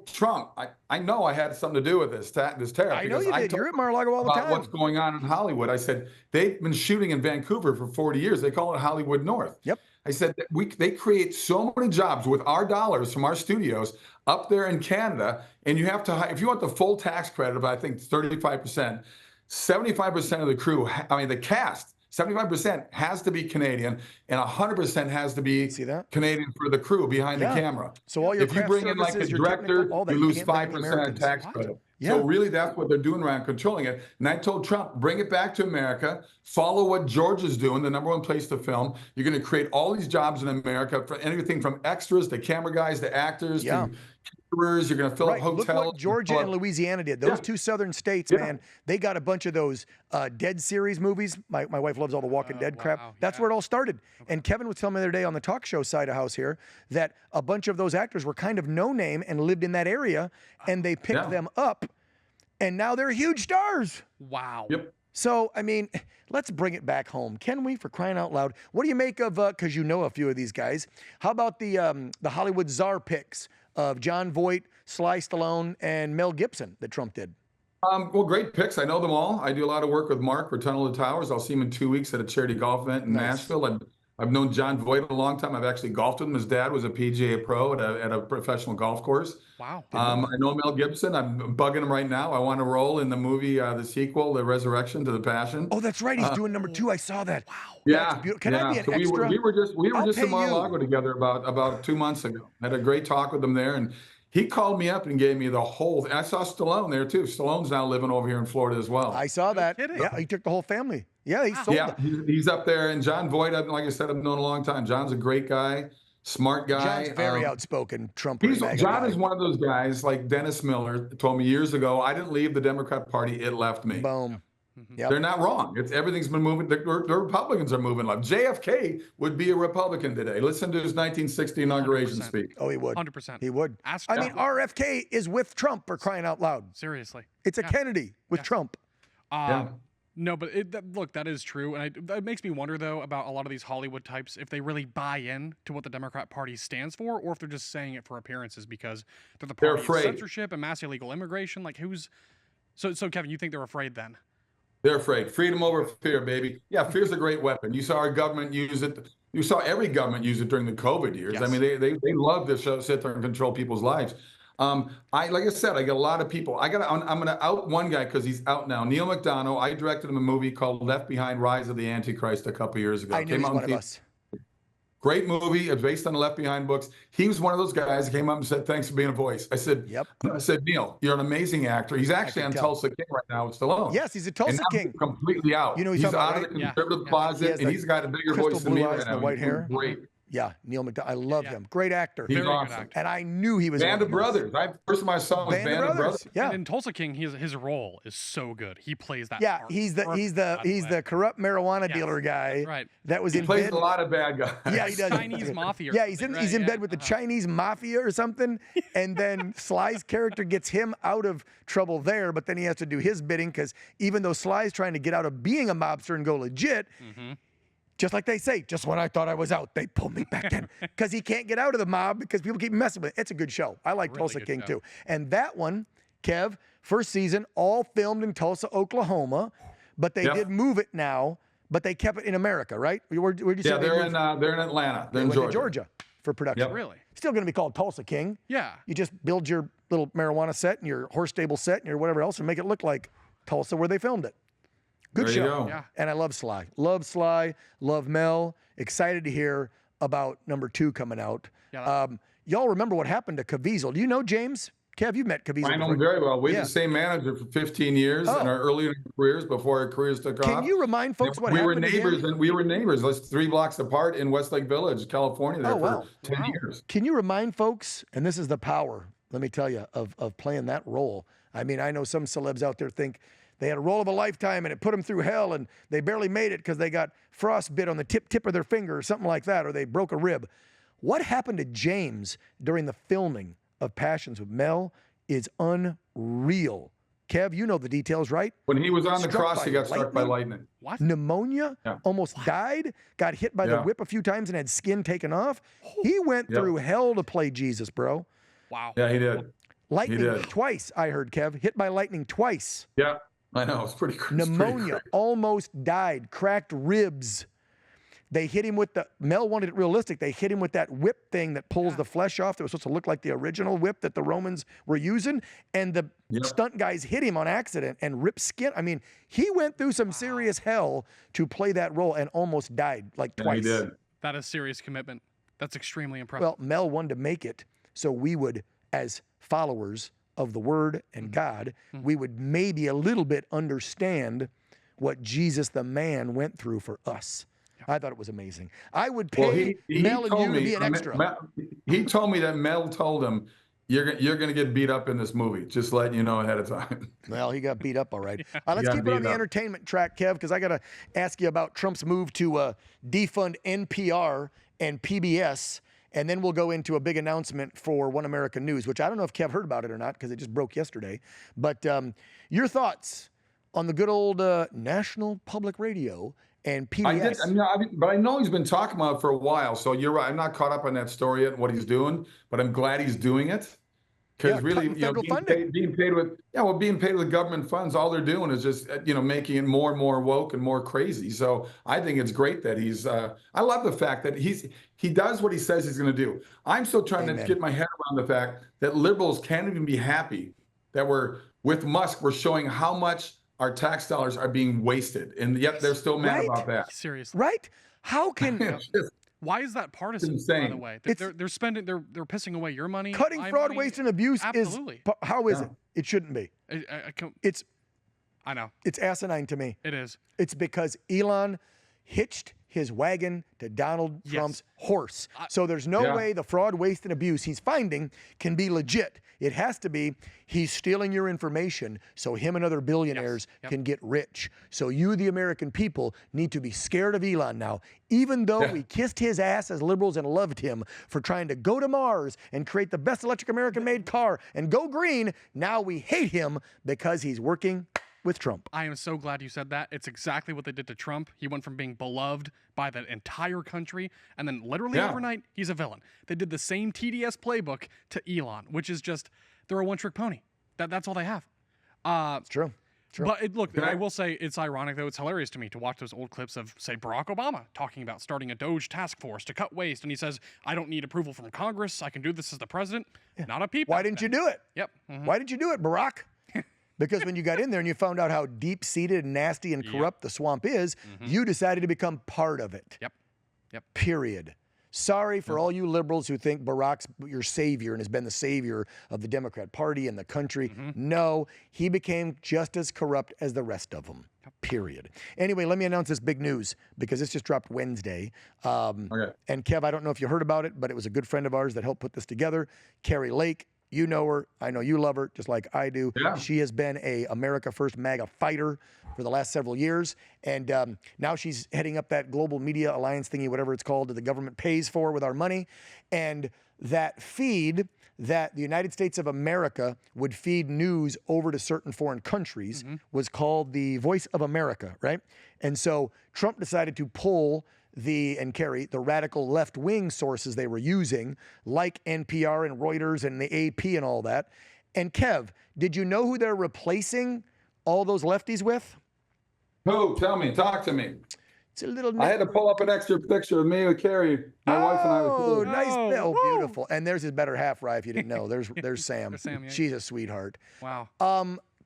Trump, I know I had something to do with this tariff. I know you did. You're at Mar-a-Lago all the time. What's going on in Hollywood. I said, they've been shooting in Vancouver for 40 years. They call it Hollywood North. Yep. I said that they create so many jobs with our dollars from our studios up there in Canada. And you have to, if you want the full tax credit of, I think, 35%, 75% of the crew, the cast, 75% has to be Canadian, and 100% has to be Canadian for the crew behind the camera. So all your if you bring in like a director, you lose 5% tax credit. Yeah. So really, that's what they're doing around controlling it. And I told Trump, bring it back to America. Follow what Georgia's doing, the #1 place to film. You're going to create all these jobs in America for anything from extras to camera guys to actors to caterers. You're going to fill up hotels. Look what Georgia and Louisiana did. Those two southern states, man, they got a bunch of those Dead series movies. My wife loves all the Walking Dead crap. That's where it all started. And Kevin was telling me the other day on the talk show side of house here that a bunch of those actors were kind of no name and lived in that area, and they picked them up, and now they're huge stars. Wow. Yep. So, I mean, let's bring it back home. Can we, for crying out loud? What do you make of, because you know a few of these guys, how about the Hollywood czar picks of John Voight, Sly Stallone, and Mel Gibson that Trump did? Well, great picks. I know them all. I do a lot of work with Mark for Tunnel to Towers. I'll see him in 2 weeks at a charity golf event in Nashville. I've known John Voight a long time. I've actually golfed with him. His dad was a PGA pro at a professional golf course. Wow. I know Mel Gibson. I'm bugging him right now. I want to roll in the movie, the sequel, The Resurrection to the Passion. Oh, that's right. He's doing #2. I saw that. Wow. Yeah. That's beautiful. Can I be an so extra? We were just in Mar-a-Lago you. together about 2 months ago. Had a great talk with him there, and he called me up and gave me the whole thing. I saw Stallone there too. Stallone's now living over here in Florida as well. I saw that. kidding. Yeah, he took the whole family. Yeah, he sold it. He's up there. And John Voight, like I said, I've known a long time. John's a great guy, smart guy. John's very outspoken Trump. John is one of those guys, like Dennis Miller told me years ago, I didn't leave the Democrat Party, it left me. Boom. Yep. They're not wrong. Everything's been moving. The Republicans are moving left. JFK would be a Republican today. Listen to his 1960 inauguration 100%. speak. Oh, he would. 100%. He would. Ask I mean, Trump. RFK is with Trump, for crying out loud. Seriously. It's a Kennedy with Trump. No, but look, that is true. And that makes me wonder, though, about a lot of these Hollywood types, if they really buy in to what the Democrat Party stands for, or if they're just saying it for appearances because they're the party of censorship and mass illegal immigration. Like, who's... So, Kevin, you think they're afraid then? They're afraid. Freedom over fear, baby. Yeah, fear's a great weapon. You saw our government use it. You saw every government use it during the COVID years. Yes. I mean, they love to sit there and control people's lives. Like I said, I got a lot of people. I'm going to out one guy because he's out now. Neil McDonough. I directed him a movie called Left Behind: Rise of the Antichrist a couple years ago. I knew he's one of us. Great movie. It's based on the Left Behind books. He was one of those guys that came up and said, "Thanks for being a voice." I said, "Yep." I said, "Neil, you're an amazing actor." He's actually on Tulsa King right now with Stallone. Yes, he's a Tulsa King. Completely out. You know, he's out about, of right? the conservative closet, and he's got a bigger voice than me right now. The white hair. Great. Yeah, Neil McDonough. I love him. Great actor. He's awesome. And I knew he was Band of Brothers. First time I saw him was Band of Brothers. Yeah. And in Tulsa King, his role is so good. He plays that. Yeah, part he's the corrupt marijuana dealer guy. That's right. That was he in plays bed. a lot of bad guys. Yeah, he does. Chinese mafia. Yeah, he's in bed with the Chinese mafia or something, and then Sly's character gets him out of trouble there, but then he has to do his bidding because even though Sly's trying to get out of being a mobster and go legit. Just like they say, just when I thought I was out, they pulled me back in. Because he can't get out of the mob because people keep messing with it. It's a good show. I like Tulsa King too. And that one, Kev, first season, all filmed in Tulsa, Oklahoma, but they did move it now, but they kept it in America, right? Where'd you say they're in Atlanta. They're in Georgia for production. Yep. Really? Still going to be called Tulsa King. Yeah. You just build your little marijuana set and your horse stable set and your whatever else and make it look like Tulsa where they filmed it. Good show. Yeah. And I love Sly. Love Sly. Love Mel. Excited to hear about number 2 coming out. Yeah, y'all remember what happened to Caviezel. Do you know James? Kev, you've met Caviezel. I know him very well. We had the same manager for 15 years in our earlier careers before our careers took off. Can you remind folks what happened to him? We were neighbors. That's 3 blocks apart in Westlake Village, California, there for 10 years. Can you remind folks, and this is the power, let me tell you, of playing that role. I mean, I know some celebs out there think they had a role of a lifetime and it put them through hell and they barely made it because they got frostbit on the tip of their finger or something like that, or they broke a rib. What happened to James during the filming of Passions with Mel is unreal. Kev, you know the details, right? When he was on the cross, he got struck by lightning. What? Pneumonia, almost died, got hit by the whip a few times and had skin taken off. He went through hell to play Jesus, bro. Wow. Yeah, he did. Lightning twice, I heard, Kev. Hit by lightning twice. Yeah. I know, it's pretty crazy. Pneumonia, almost died, cracked ribs. They hit him with Mel wanted it realistic. They hit him with that whip thing that pulls the flesh off that was supposed to look like the original whip that the Romans were using. And the stunt guys hit him on accident and ripped skin. I mean, he went through some serious hell to play that role and almost died like twice. He did. That is serious commitment. That's extremely impressive. Well, Mel wanted to make it so we would, as followers of the Word and God, we would maybe a little bit understand what Jesus the man went through for us. I thought it was amazing. I would pay Mel and you to be an extra. He told me that Mel told him, you're going to get beat up in this movie. Just letting you know ahead of time. Well, he got beat up all right. Let's keep it on the entertainment track, Kev, because I got to ask you about Trump's move to defund NPR and PBS. And then we'll go into a big announcement for One American News, which I don't know if Kev heard about it or not because it just broke yesterday. But your thoughts on the good old National Public Radio and PBS? But I know he's been talking about it for a while. So you're right. I'm not caught up on that story yet and what he's doing, but I'm glad he's doing it. Because really, being paid with government funds, all they're doing is just, making it more and more woke and more crazy. So I think it's great that he's, I love the fact that he does what he says he's going to do. I'm still trying to get my head around the fact that liberals can't even be happy that with Musk, we're showing how much our tax dollars are being wasted. And yet they're still mad about that. Seriously. Right? How can... Why is that partisan? By the way, they're spending, they're pissing away your money. Cutting fraud, waste, and abuse absolutely. How is it? It shouldn't be. I know. It's asinine to me. It is. It's because Elon hitched his wagon to Donald Trump's horse. So there's no way the fraud, waste, and abuse he's finding can be legit. It has to be he's stealing your information so him and other billionaires can get rich. So you, the American people, need to be scared of Elon now. Even though we kissed his ass as liberals and loved him for trying to go to Mars and create the best electric American-made car and go green, now we hate him because he's working with Trump. I am so glad you said that. It's exactly what they did to Trump. He went from being beloved by the entire country, and then literally overnight, he's a villain. They did the same TDS playbook to Elon, which is just, they're a one-trick pony. That's all they have. It's true. But look, I will say it's ironic, though. It's hilarious to me to watch those old clips of, say, Barack Obama talking about starting a Doge task force to cut waste. And he says, I don't need approval from Congress. I can do this as the president. Not a peep. Why didn't you do it? Yep. Why didn't you do it, Barack? Because when you got in there and you found out how deep-seated and nasty and corrupt the swamp is, you decided to become part of it. Yep. Period. Sorry for all you liberals who think Barack's your savior and has been the savior of the Democrat Party and the country. No, he became just as corrupt as the rest of them. Period. Anyway, let me announce this big news because this just dropped Wednesday. And Kev, I don't know if you heard about it, but it was a good friend of ours that helped put this together. Carrie Lake. You know her. I know you love her just like I do. Yeah. She has been a America First MAGA fighter for the last several years. And now she's heading up that global media alliance thingy, whatever it's called, that the government pays for with our money. And that feed that the United States of America would feed news over to certain foreign countries was called the Voice of America, right? And so Trump decided to pull the radical left-wing sources they were using, like NPR and Reuters and the AP and all that. And Kev, did you know who they're replacing all those lefties with? Who? Tell me. Talk to me. It's a little. I had to pull up an extra picture of me with Carrie. My wife and I. Oh, were nice. Oh, Woo. beautiful. And there's his better half, Rye, if you didn't know. There's Sam. There's Sam, yeah. She's a sweetheart. Wow.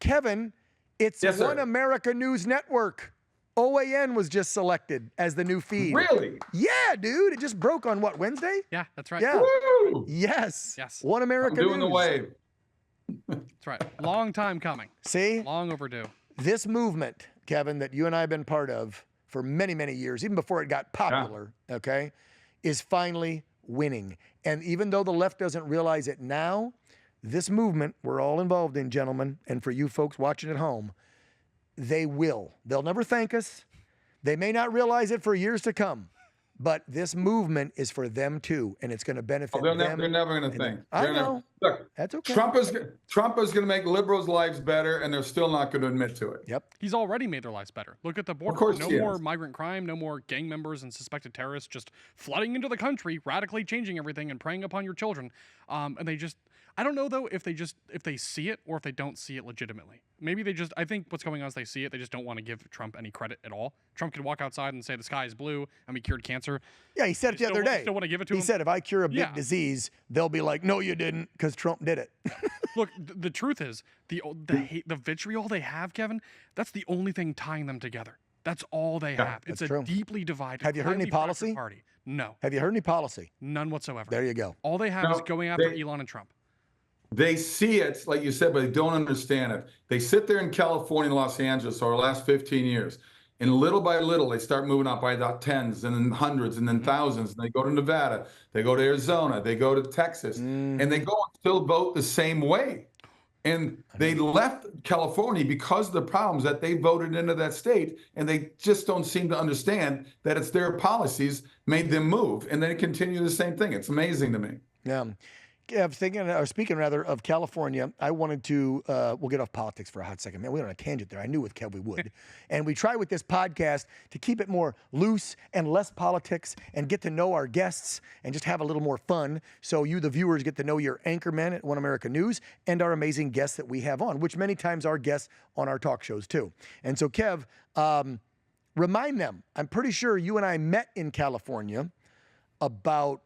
Kevin, it's Yes, sir. One America News Network. OAN was just selected as the new feed. Really? Yeah, dude. It just broke on what, Wednesday? Yeah, that's right. Yeah. Woo! Yes. Yes. One I'm America doing News. the wave. That's right. Long time coming. See? Long overdue. This movement, Kevin, that you and I have been part of for many, many years, even before it got popular, okay, is finally winning. And even though the left doesn't realize it now, this movement we're all involved in, gentlemen, and for you folks watching at home, they will. They'll never thank us. They may not realize it for years to come, but this movement is for them too, and it's going to benefit them. They're never going to think. I They're know. Look, That's okay. Trump is going to make liberals' lives better, and they're still not going to admit to it. Yep. He's already made their lives better. Look at the border. course No he more has. migrant crime, no more gang members and suspected terrorists just flooding into the country, radically changing everything and preying upon your children. And they just, I don't know though if they see it or if they don't see it legitimately. Maybe I think what's going on is they see it, they just don't want to give Trump any credit at all. Trump could walk outside and say the sky is blue and we cured cancer. Yeah, he said it the other day. Still want to give it to him? He said, if I cure a big Yeah. disease, they'll be like, no, you didn't, because Trump did it. Look, the truth is, the hate, the vitriol they have, Kevin, that's the only thing tying them together. That's all they have. It's that's true. a deeply divided, Have you heard any highly fractured policy? party. No, Have you heard any policy? none whatsoever. There you go. All they have No, is going after they- Elon and Trump. They see it, like you said, but they don't understand it. They sit there in California and Los Angeles over the last 15 years, and little by little, they start moving up by the tens and then hundreds and then thousands. And they go to Nevada, they go to Arizona, they go to Texas, and they go and still vote the same way. And they left California because of the problems that they voted into that state, and they just don't seem to understand that it's their policies made them move, and they continue the same thing. It's amazing to me. Yeah. Speaking rather of California, I wanted to, we'll get off politics for a hot second. Man, we went on a tangent there. I knew with Kev we would. And we try with this podcast to keep it more loose and less politics and get to know our guests and just have a little more fun. So you, the viewers, get to know your anchormen at One America News and our amazing guests that we have on, which many times are guests on our talk shows too. And so Kev, remind them, I'm pretty sure you and I met in California about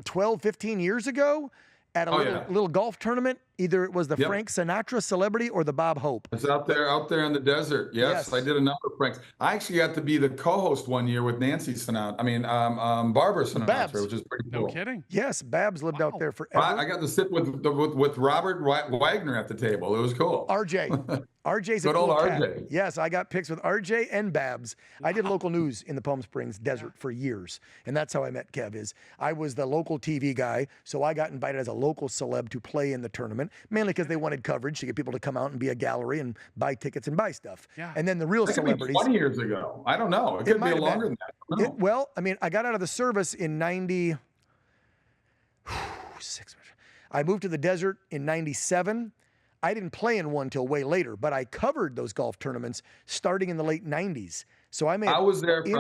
12, 15 years ago at a little golf tournament. Either it was the Frank Sinatra Celebrity or the Bob Hope. It's out there in the desert. Yes, I did a number of pranks. I actually got to be the co-host one year with Nancy Sinatra. Barbara Sinatra, Babs. which is pretty No cool. kidding. Yes, Babs lived out there forever. I got to sit with Robert Wagner at the table. It was cool. RJ. RJ's a Good old cool cat. RJ. Yes, I got pics with RJ and Babs. I did local news in the Palm Springs desert for years. And that's how I met Kev. I was the local TV guy, so I got invited as a local celeb to play in the tournament, mainly because they wanted coverage to get people to come out and be a gallery and buy tickets and buy stuff. Yeah. And then the real That could be celebrities. 20 years ago. I don't know. It could might be have longer been. than that. I don't know. I got out of the service in 96. I moved to the desert in 97. I didn't play in one till way later, but I covered those golf tournaments starting in the late 90s. So I was there you.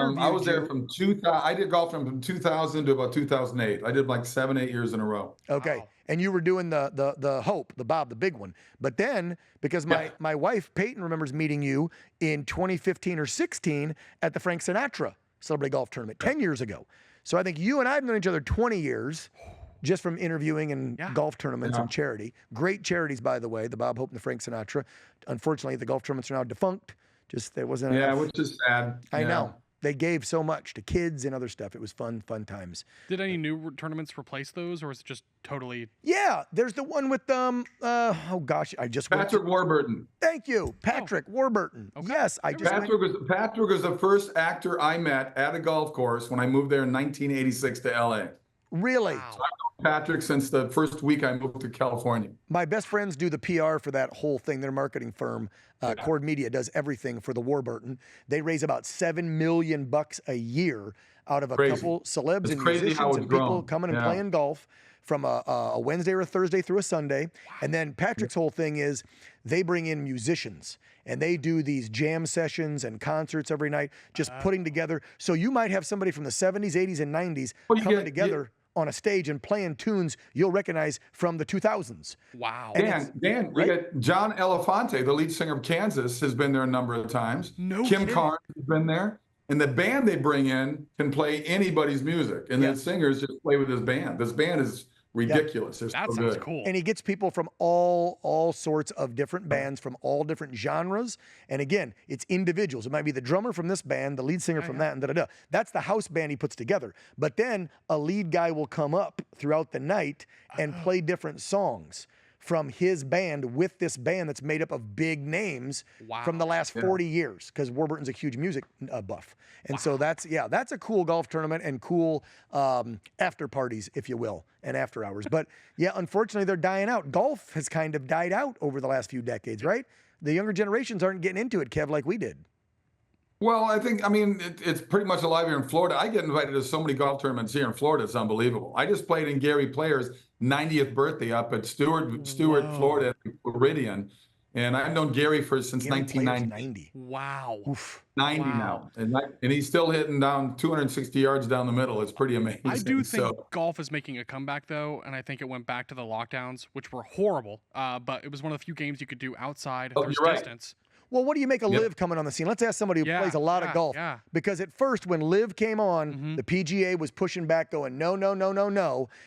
from 2000. I did golf from 2000 to about 2008. I did like 7-8 years in a row. Okay. Wow. And you were doing the Hope, the Bob, the big one. But then, because my wife, Peyton, remembers meeting you in 2015 or 16 at the Frank Sinatra Celebrity Golf Tournament 10 years ago. So I think you and I have known each other 20 years just from interviewing and golf tournaments and charity. Great charities, by the way, the Bob Hope and the Frank Sinatra. Unfortunately, the golf tournaments are now defunct. Just there wasn't enough. Which is sad. I know. They gave so much to kids and other stuff. It was fun times. Did any new tournaments replace those, or is it just totally? Yeah, there's the one with oh gosh, I just Patrick Warburton. Thank you, Patrick Warburton. Okay. Yes, Patrick was the first actor I met at a golf course when I moved there in 1986 to LA. Really? Wow. So I've known Patrick since the first week I moved to California. My best friends do the PR for that whole thing. Their marketing firm, Cord Media, does everything for the Warburton. They raise about $7 million a year out of a couple celebs and musicians and people coming and playing golf from a Wednesday or a Thursday through a Sunday. And then Patrick's whole thing is they bring in musicians and they do these jam sessions and concerts every night, just putting together. So you might have somebody from the 70s, 80s, and 90s coming together on a stage and playing tunes you'll recognize from the 2000s. Wow. Dan, we got John Elefante, the lead singer of Kansas, has been there a number of times. No Kim kidding. Carnes has been there. And the band they bring in can play anybody's music. And the singers just play with his band. This band is ridiculous. They're That so sounds good. cool. And he gets people from all sorts of different bands from all different genres. And again, it's individuals. It might be the drummer from this band, the lead singer from that, and da-da-da. That's the house band he puts together. But then a lead guy will come up throughout the night and play different songs from his band with this band that's made up of big names from the last 40 years, because Warburton's a huge music buff. And so that's a cool golf tournament and cool after parties, if you will, and after hours. But yeah, unfortunately, they're dying out. Golf has kind of died out over the last few decades, right? The younger generations aren't getting into it, Kev, like we did. Well, I mean, it's pretty much alive here in Florida. I get invited to so many golf tournaments here in Florida. It's unbelievable. I just played in Gary Player's 90th birthday up at Stewart, Florida, Floridian. And I've known Gary since 1990. Wow. Oof. 90 now. And he's still hitting down 260 yards down the middle. It's pretty amazing. I do think golf is making a comeback, though, and I think it went back to the lockdowns, which were horrible. But it was one of the few games you could do outside if there's distance. Well, what do you make of Liv coming on the scene? Let's ask somebody who plays a lot of golf. Because at first, when Liv came on, the PGA was pushing back, going, no.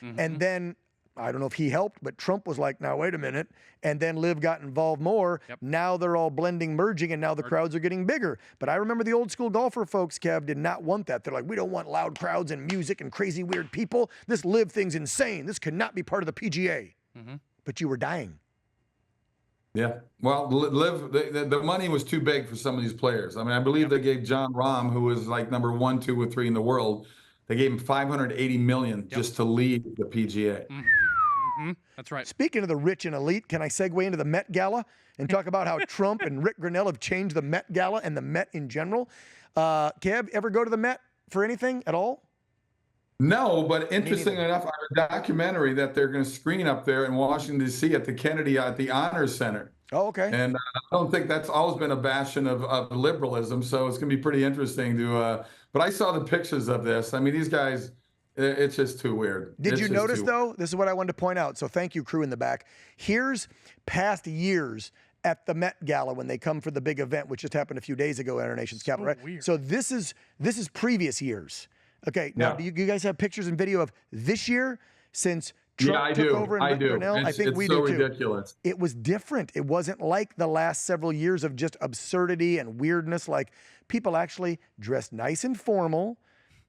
And then, I don't know if he helped, but Trump was like, now, wait a minute. And then Liv got involved more. Now they're all blending, merging, and now the crowds are getting bigger. But I remember the old school golfer folks, Kev, did not want that. They're like, we don't want loud crowds and music and crazy, weird people. This Liv thing's insane. This could not be part of the PGA. But you were dying. Yeah. Well, Liv, the money was too big for some of these players. I mean, I believe they gave John Rahm, who was like number 1, 2, or 3 in the world, they gave him $580 million just to lead the PGA. That's right. Speaking of the rich and elite, can I segue into the Met Gala and talk about how Trump and Rick Grinnell have changed the Met Gala and the Met in general? Kev, ever go to the Met for anything at all? No, but interesting enough, I heard a documentary that they're going to screen up there in Washington, D.C. at the Kennedy, at the Honors Center. Oh, okay. And I don't think that's always been a bastion of liberalism, so it's going to be pretty interesting to, but I saw the pictures of this. I mean, these guys, it's just too weird. Did you notice, though? This is what I wanted to point out, so thank you, crew in the back. Here's past years at the Met Gala when they come for the big event, which just happened a few days ago at our nation's capital, right? Weird. So this is previous years. Okay, now do you guys have pictures and video of this year since Trump took over and Rick Grinnell? I think we do too. Ridiculous. It was different. It wasn't like the last several years of just absurdity and weirdness. Like people actually dressed nice and formal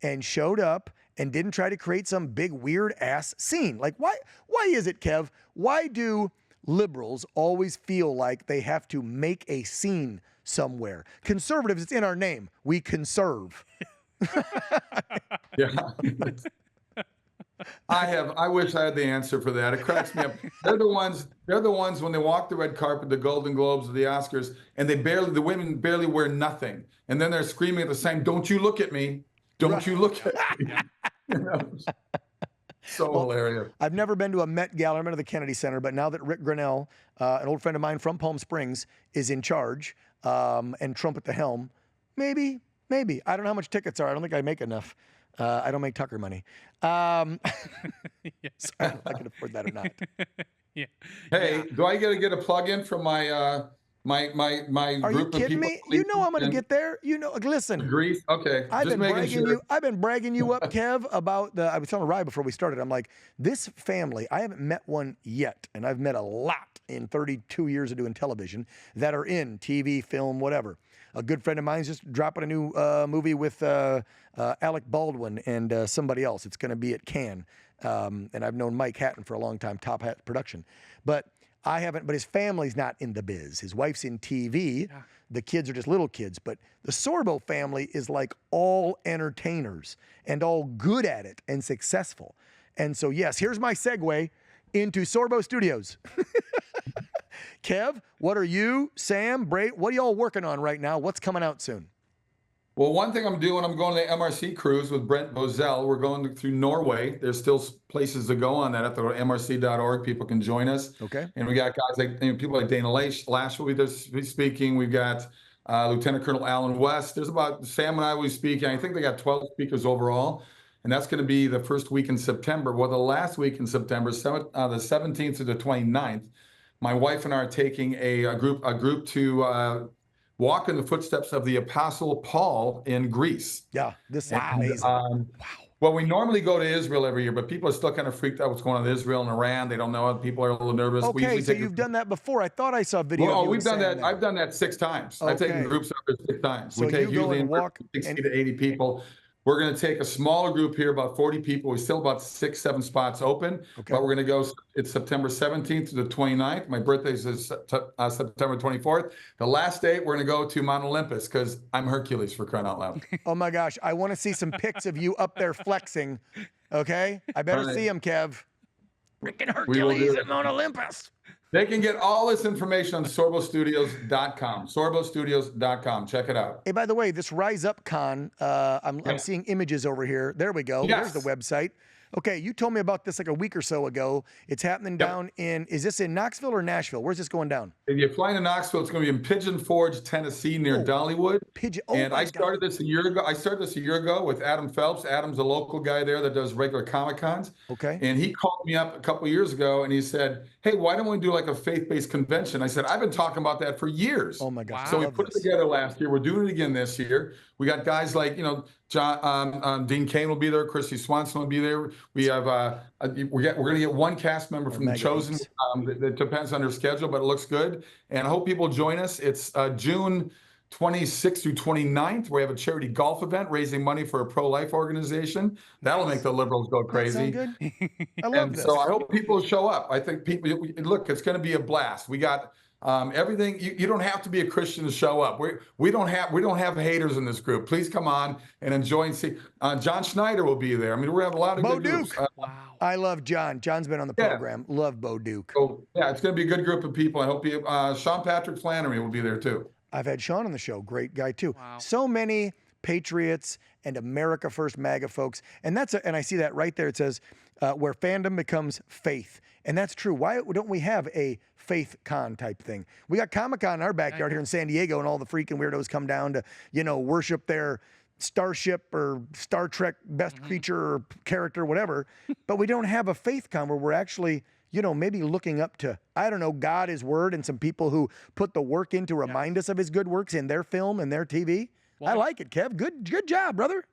and showed up and didn't try to create some big weird ass scene. Like why is it, Kev? Why do liberals always feel like they have to make a scene somewhere? Conservatives, it's in our name. We conserve. Yeah. I wish I had the answer for that. It cracks me up. They're the ones when they walk the red carpet, the Golden Globes or the Oscars, and the women barely wear nothing. And then they're screaming at the same, don't you look at me. Don't you look at me. You know? So hilarious. I've never been to a Met Gala. I've been to the Kennedy Center, but now that Rick Grinnell, an old friend of mine from Palm Springs, is in charge and Trump at the helm, maybe. I don't know how much tickets are. I don't think I make enough. I don't make Tucker money. So I don't know if I can afford that or not. Yeah. Hey, do I get a plug-in from my my Are you group of kidding people? me? You know I'm going to get there. You know, listen. Greece? Okay, I've just been making bragging sure. I've been bragging you up, Kev, about I was telling Rye before we started. I'm like, this family, I haven't met one yet, and I've met a lot in 32 years of doing television that are in TV, film, whatever. A good friend of mine's just dropping a new movie with Alec Baldwin and somebody else. It's going to be at Cannes. And I've known Mike Hatton for a long time, Top Hat Production. But his family's not in the biz. His wife's in TV. Yeah. The kids are just little kids. But the Sorbo family is like all entertainers and all good at it and successful. And so, yes, here's my segue into Sorbo Studios. Kev, what are you, Sam, Bray, what are y'all working on right now? What's coming out soon? Well, one thing I'm doing, I'm going to the MRC cruise with Brent Bozell. We're going through Norway. There's still places to go on that. At the mrc.org, people can join us. Okay. And we got guys like people like Dana Lash will be there speaking. We've got Lieutenant Colonel Alan West. There's about Sam and I will be speaking. I think they got 12 speakers overall. And that's going to be the first week in September. Well, the last week in September, the 17th to the 29th, my wife and I are taking a group to walk in the footsteps of the Apostle Paul in Greece. Yeah, this is amazing. Wow. Well, we normally go to Israel every year, but people are still kind of freaked out what's going on in Israel and Iran. They don't know. People are a little nervous. Okay, so you've done that before. I thought I saw a video. Well, we've done that. I've done that 6 times. Okay. I've taken groups up there 6 times. So we take you go usually and walk 60 to 80 people. We're going to take a smaller group here, about 40 people. We still have about 6, 7 spots open, but we're going to go. It's September 17th to the 29th. My birthday is September 24th. The last date, we're going to go to Mount Olympus because I'm Hercules, for crying out loud. Oh my gosh, I want to see some pics of you up there flexing. Okay, I better see them, Kev. Freaking Hercules at Mount Olympus. They can get all this information on sorbostudios.com. Sorbostudios.com. Check it out. Hey, by the way, this Rise Up Con, I'm seeing images over here. There we go. Yes. There's the website. Okay, you told me about this like a week or so ago. It's happening down in, is this in Knoxville or Nashville? Where's this going down? If you're flying to Knoxville, it's going to be in Pigeon Forge, Tennessee, near Dollywood. And I started this a year ago. I started this a year ago with Adam Phelps. Adam's a local guy there that does regular Comic-Cons. Okay. And he called me up a couple of years ago and he said, hey, why don't we do like a faith-based convention? I said, I've been talking about that for years. Oh my gosh. So we put it together last year. We're doing it again this year. We got guys like, John, Dean Cain will be there. Christy Swanson will be there. We have, we're going to get one cast member from The Chosen. That depends on their schedule, but it looks good. And I hope people join us. It's June 26th through 29th. We have a charity golf event raising money for a pro-life organization. That'll make the liberals go crazy. That sound good? I love this. So I hope people show up. I think people, look, it's going to be a blast. We got everything. You don't have to be a Christian to show up. We don't have haters in this group. Please come on and enjoy and see. John Schneider will be there. I mean, we're having a lot of Bo good Duke. groups. Wow. I love John. John's been on the program. Love Bo Duke. So, yeah, it's going to be a good group of people. I hope you. Sean Patrick Flannery will be there too. I've had Sean on the show. Great guy too. Wow. So many patriots and America First MAGA folks, and and I see that right there. It says where fandom becomes faith. And that's true. Why don't we have a faith con type thing? We got Comic-Con in our backyard here in San Diego, and all the freaking weirdos come down to, worship their starship or Star Trek best creature or character, whatever. But we don't have a faith con where we're actually, maybe looking up to, I don't know, God, His Word, and some people who put the work in to remind us of His good works in their film and their TV. Well, I like it, Kev. Good job, brother.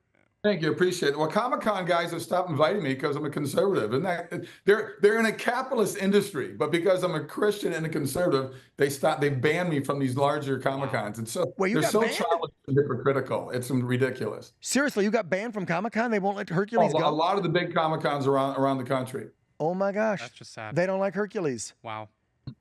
Thank you, appreciate it. Well, Comic-Con guys have stopped inviting me because I'm a conservative, and they're in a capitalist industry. But because I'm a Christian and a conservative, they ban me from these larger Comic-Cons, and so they're so childish and hypocritical. It's ridiculous. Seriously, you got banned from Comic-Con? They won't let Hercules go? A lot of the big Comic-Cons around the country. Oh my gosh, that's just sad. They don't like Hercules. Wow.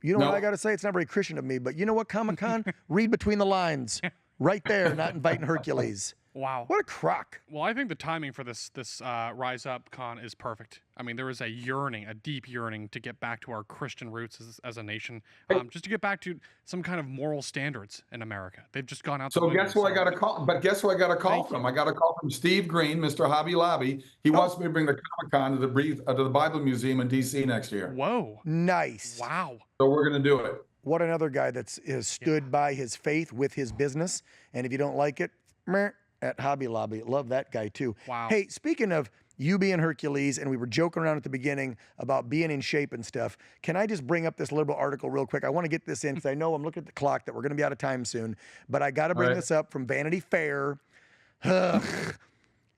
You know what I got to say? It's not very Christian of me, but you know what, Comic-Con? Read between the lines. Right there, not inviting Hercules. Wow. What a crock. Well, I think the timing for this Rise Up Con is perfect. I mean, there is a yearning, a deep yearning to get back to our Christian roots as a nation, just to get back to some kind of moral standards in America. They've just gone out. So guess who I got a call? But guess who I got a call from? I got a call from Steve Green, Mr. Hobby Lobby. He wants me to bring the Comic-Con to the Bible Museum in DC next year. Whoa. Nice. Wow. So we're going to do it. What another guy has stood by his faith with his business. And if you don't like it, meh, at Hobby Lobby. Love that guy too. Wow. Hey, speaking of you being Hercules, and we were joking around at the beginning about being in shape and stuff, can I just bring up this liberal article real quick? I want to get this in because I know I'm looking at the clock that we're going to be out of time soon, but I got to bring this up from Vanity Fair. Ugh.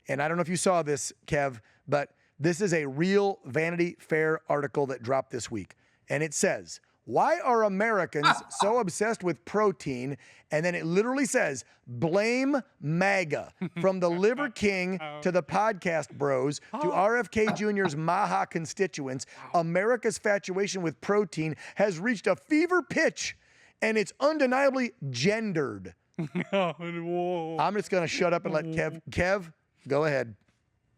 And I don't know if you saw this, Kev, but this is a real Vanity Fair article that dropped this week. And it says, why are Americans so obsessed with protein? And then it literally says, blame MAGA. From the Liver King to the podcast bros to RFK Jr.'s Maha constituents, America's infatuation with protein has reached a fever pitch, and it's undeniably gendered. I'm just going to shut up and let Kev, go ahead.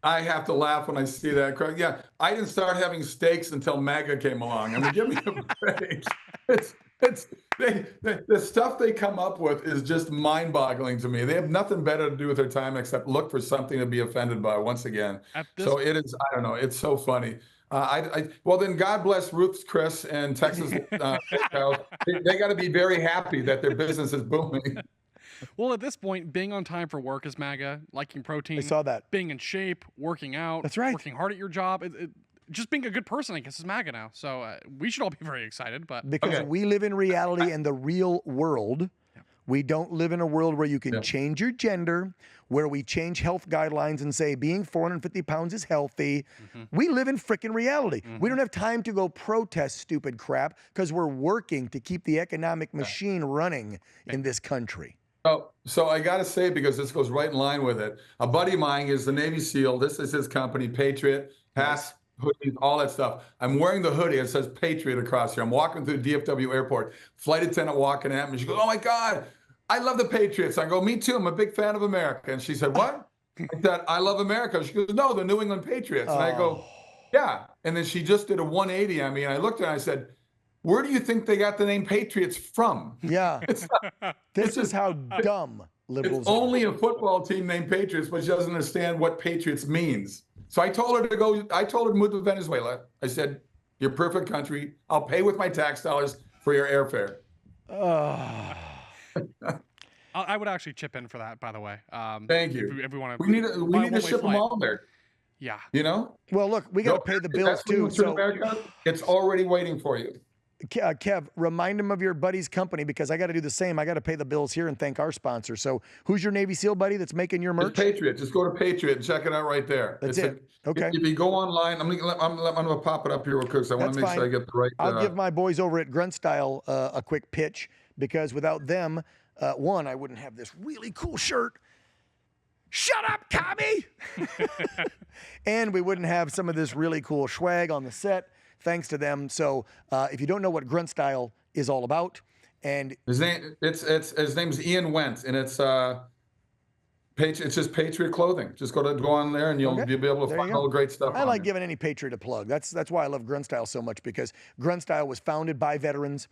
I have to laugh when I see that. Yeah, I didn't start having steaks until MAGA came along. I mean, give me a break. The stuff they come up with is just mind-boggling to me. They have nothing better to do with their time except look for something to be offended by once again. So it is, I don't know, it's so funny. Well, then God bless Ruth's Chris and Texas. They got to be very happy that their business is booming. Well, at this point, being on time for work is MAGA, liking protein. I saw that. Being in shape, working out. That's right. Working hard at your job. Just being a good person, I guess, is MAGA now. So we should all be very excited. But because we live in reality and the real world. We don't live in a world where you can change your gender, where we change health guidelines and say being 450 pounds is healthy. We live in frickin' reality. We don't have time to go protest stupid crap because we're working to keep the economic machine running in this country. So I got to say, because this goes right in line with it, a buddy of mine is the Navy SEAL. This is his company, Patriot, hats, hoodies, all that stuff. I'm wearing the hoodie. It says Patriot across here. I'm walking through the DFW airport. Flight attendant walking at me. She goes, oh, my God, I love the Patriots. I go, me too. I'm a big fan of America. And she said, what? I said, I love America. She goes, no, the New England Patriots. And I go, yeah. And then she just did a 180 on me. And I looked at her and I said, where do you think they got the name Patriots from? Yeah. This is how dumb liberals It's only a football team named Patriots, but she doesn't understand what Patriots means. So I told her to move to Venezuela. I said, your perfect country. I'll pay with my tax dollars for your airfare. I would actually chip in for that, by the way. Thank you. If we want to, we need to ship them all there. Yeah. You know? Well, look, we got to pay the bills too. So America, it's already waiting for you. Kev, remind him of your buddy's company because I got to do the same. I got to pay the bills here and thank our sponsor. So who's your Navy SEAL buddy that's making your merch? It's Patriot. Just go to Patriot and check it out right there. That's it. Okay. If you go online, I'm gonna pop it up here real quick. So I want to make sure I get the right. I'll give my boys over at Grunt Style a quick pitch because without them, one, I wouldn't have this really cool shirt. Shut up, Tommy! And we wouldn't have some of this really cool swag on the set. Thanks to them. So if you don't know what Grunt Style is all about, and his name's Ian Wentz, and it's just Patriot Clothing. Just go on there, and you'll be able to find all the great stuff. I like giving any Patriot a plug. That's why I love Grunt Style so much because Grunt Style was founded by veterans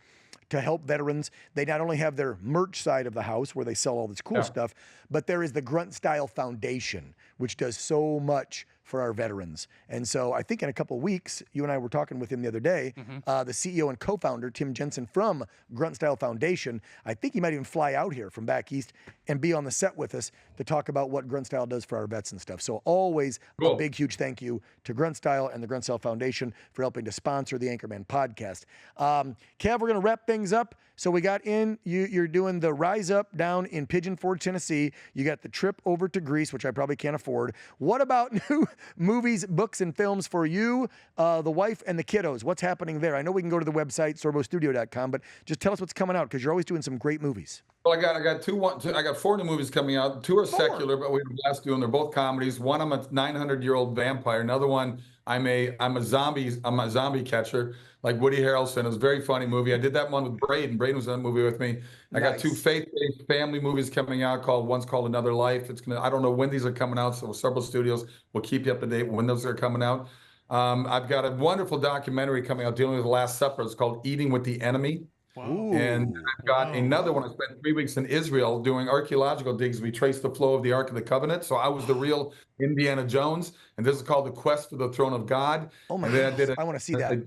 to help veterans. They not only have their merch side of the house where they sell all this cool stuff, but there is the Grunt Style Foundation, which does so much for our veterans. And so I think in a couple of weeks, you and I were talking with him the other day, the CEO and co-founder, Tim Jensen from Grunt Style Foundation, I think he might even fly out here from back east and be on the set with us to talk about what Grunt Style does for our vets and stuff. So always a big, huge thank you to Grunt Style and the Grunt Style Foundation for helping to sponsor the Anchormen podcast. Kev, we're going to wrap things up. So we got you're doing the Rise Up down in Pigeon Forge, Tennessee. You got the trip over to Greece, which I probably can't afford. What about new movies, books, and films for you, the wife, and the kiddos? What's happening there? I know we can go to the website, sorbostudio.com, but just tell us what's coming out because you're always doing some great movies. Well, I got 4 new movies coming out. 2 are secular, but we have a blast doing. They're both comedies. One, I'm a 900-year-old vampire. Another one, I'm a zombie catcher, like Woody Harrelson. It was a very funny movie. I did that one with Braden. Braden was in that movie with me. I got two Nice. faith-based family movies coming out one's called Another Life. I don't know when these are coming out, so Sorbo Studios will keep you up to date when those are coming out. I've got a wonderful documentary coming out dealing with the Last Supper. It's called Eating with the Enemy. Wow. And I've got Whoa. another one. I spent 3 weeks in Israel doing archaeological digs. We traced the flow of the Ark of the Covenant. So I was the real Indiana Jones. And this is called The Quest for the Throne of God. Oh my And then goodness, I want to see that.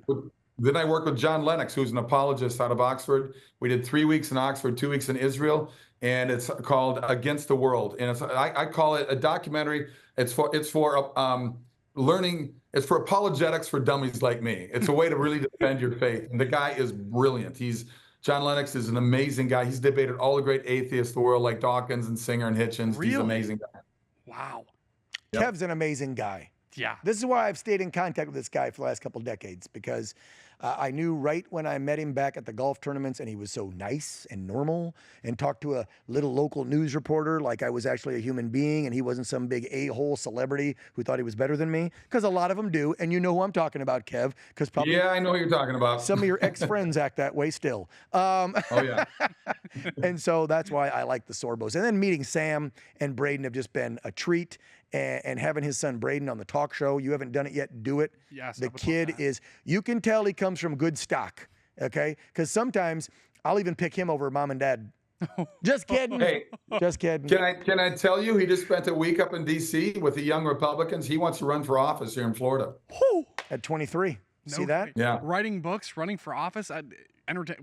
Then I worked with John Lennox, who's an apologist out of Oxford. We did 3 weeks in Oxford, 2 weeks in Israel. And it's called Against the World. And I call it a documentary. It's for learning. It's for apologetics for dummies like me. It's a way to really defend your faith. And the guy is brilliant. John Lennox is an amazing guy. He's debated all the great atheists of the world, like Dawkins and Singer and Hitchens. Really? He's an amazing guy. Wow. Yep. Kev's an amazing guy. Yeah. This is why I've stayed in contact with this guy for the last couple of decades, because I knew right when I met him back at the golf tournaments, and he was so nice and normal, and talked to a little local news reporter like I was actually a human being, and he wasn't some big a-hole celebrity who thought he was better than me, because a lot of them do, and you know who I'm talking about, Kev, because probably Yeah, I know what you're talking about. some of your ex-friends act that way still. Oh, yeah. And so that's why I like the Sorbos. And then meeting Sam and Braden have just been a treat. And having his son Braden on the talk show, you haven't done it yet, do it. Yes, I the would love kid that. is, you can tell he comes from good stock, okay? Because sometimes I'll even pick him over mom and dad. Just kidding. Hey, Just kidding. can I tell you, he just spent a week up in D.C. with the young Republicans. He wants to run for office here in Florida. Whew, at 23. See No that? kidding. Yeah. Writing books, running for office.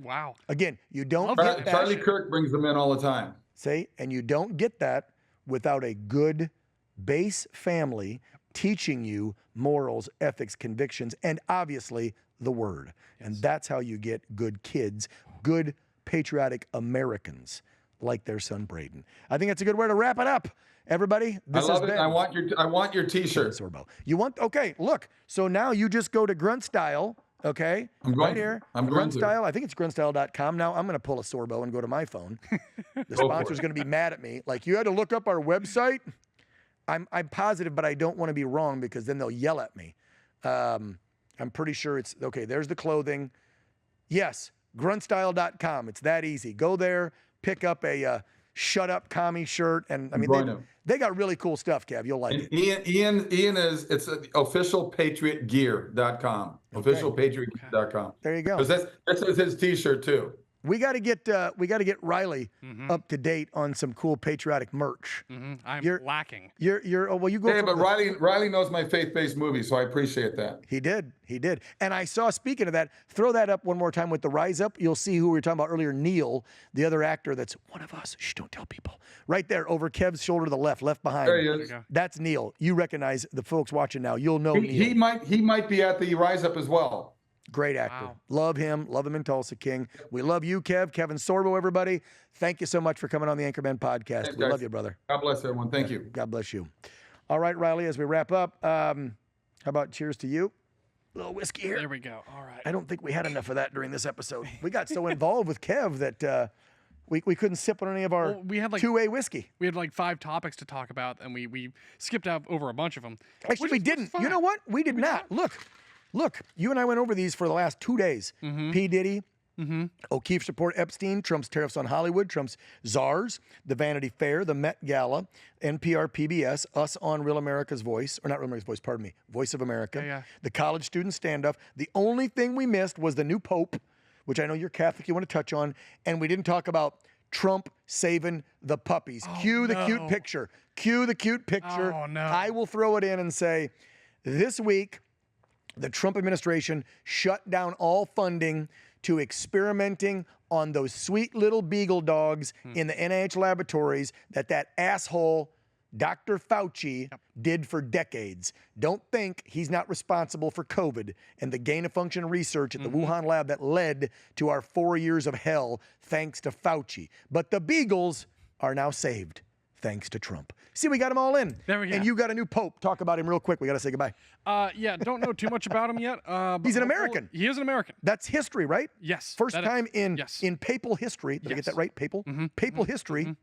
Wow. Again, you don't Love get that. that. Charlie Kirk brings them in all the time. See? And you don't get that without a good base family teaching you morals, ethics, convictions, and obviously the word. And that's how you get good kids, good patriotic Americans like their son Braden. I think that's a good way to wrap it up. Everybody, this I love has it. been I want your T-shirt. Sorbo. You want, okay, look. So now you just go to Grunt Style, okay? I'm going right to. here. I'm going Grunt to. Style. I think it's gruntstyle.com. Now I'm going to pull a Sorbo and go to my phone. The for sponsor's it. going to be mad at me. Like, you had to look up our website. I'm positive, but I don't want to be wrong because then they'll yell at me. I'm pretty sure it's, okay, there's the clothing. Yes, gruntstyle.com. It's that easy. Go there, pick up a shut up commie shirt. And I mean, they got really cool stuff, Kev. You'll like And it. Ian it's officialpatriotgear.com. Officialpatriotgear.com. There you go. Because that's his T-shirt too. We got to get Riley up to date on some cool patriotic merch. I'm You're- lacking. Well, you go. Hey, from but the- Riley knows my faith-based movie, so I appreciate that. He did. And I saw, speaking of that, throw that up one more time with the rise up. You'll see who we were talking about earlier, Neil, the other actor that's one of us. Shh, don't tell people. Right there over Kev's shoulder to the left behind. There he There you is. go. That's Neil. You recognize the folks watching now. You'll know Neil. He might be at the Rise Up as well. Great actor. Wow. Love him in Tulsa King. We love you, Kevin Sorbo, everybody. Thank you so much for coming on the Anchormen podcast. Thanks, We guys. love you, brother. God bless everyone. Thank you. God bless you. All right, Riley, as we wrap up, how about cheers to you? A little whiskey here. There we go. All right. I don't think we had enough of that during this episode. We got so involved with Kev that we couldn't sip on any of our Well, we had like 2A whiskey. We had like 5 topics to talk about, and we skipped out over a bunch of them. Actually, we didn't. You know what? We did not. Look, you and I went over these for the last 2 days. P. Diddy, O'Keefe's report, Epstein, Trump's tariffs on Hollywood, Trump's czars, the Vanity Fair, the Met Gala, NPR, PBS, us on Real America's Voice, or not Real America's Voice, pardon me, Voice of America, Yeah. the college student standoff. The only thing we missed was the new Pope, which I know you're Catholic, you want to touch on, and we didn't talk about Trump saving the puppies. Cue the cute no. picture. Cue the cute picture. Oh, no. I will throw it in and say, this week, the Trump administration shut down all funding to experimenting on those sweet little beagle dogs in the NIH laboratories that asshole Dr. Fauci did for decades. Don't think he's not responsible for COVID and the gain-of-function research at the Wuhan lab that led to our 4 years of hell thanks to Fauci. But the beagles are now saved thanks to Trump. See, we got them all in. There we go. And you got a new pope. Talk about him real quick. We got to say goodbye. Yeah, don't know too much about him yet. But He's an American. He is an American. That's history, right? Yes. First that- time in yes. papal history, did I get Yes. that right? Papal? Papal history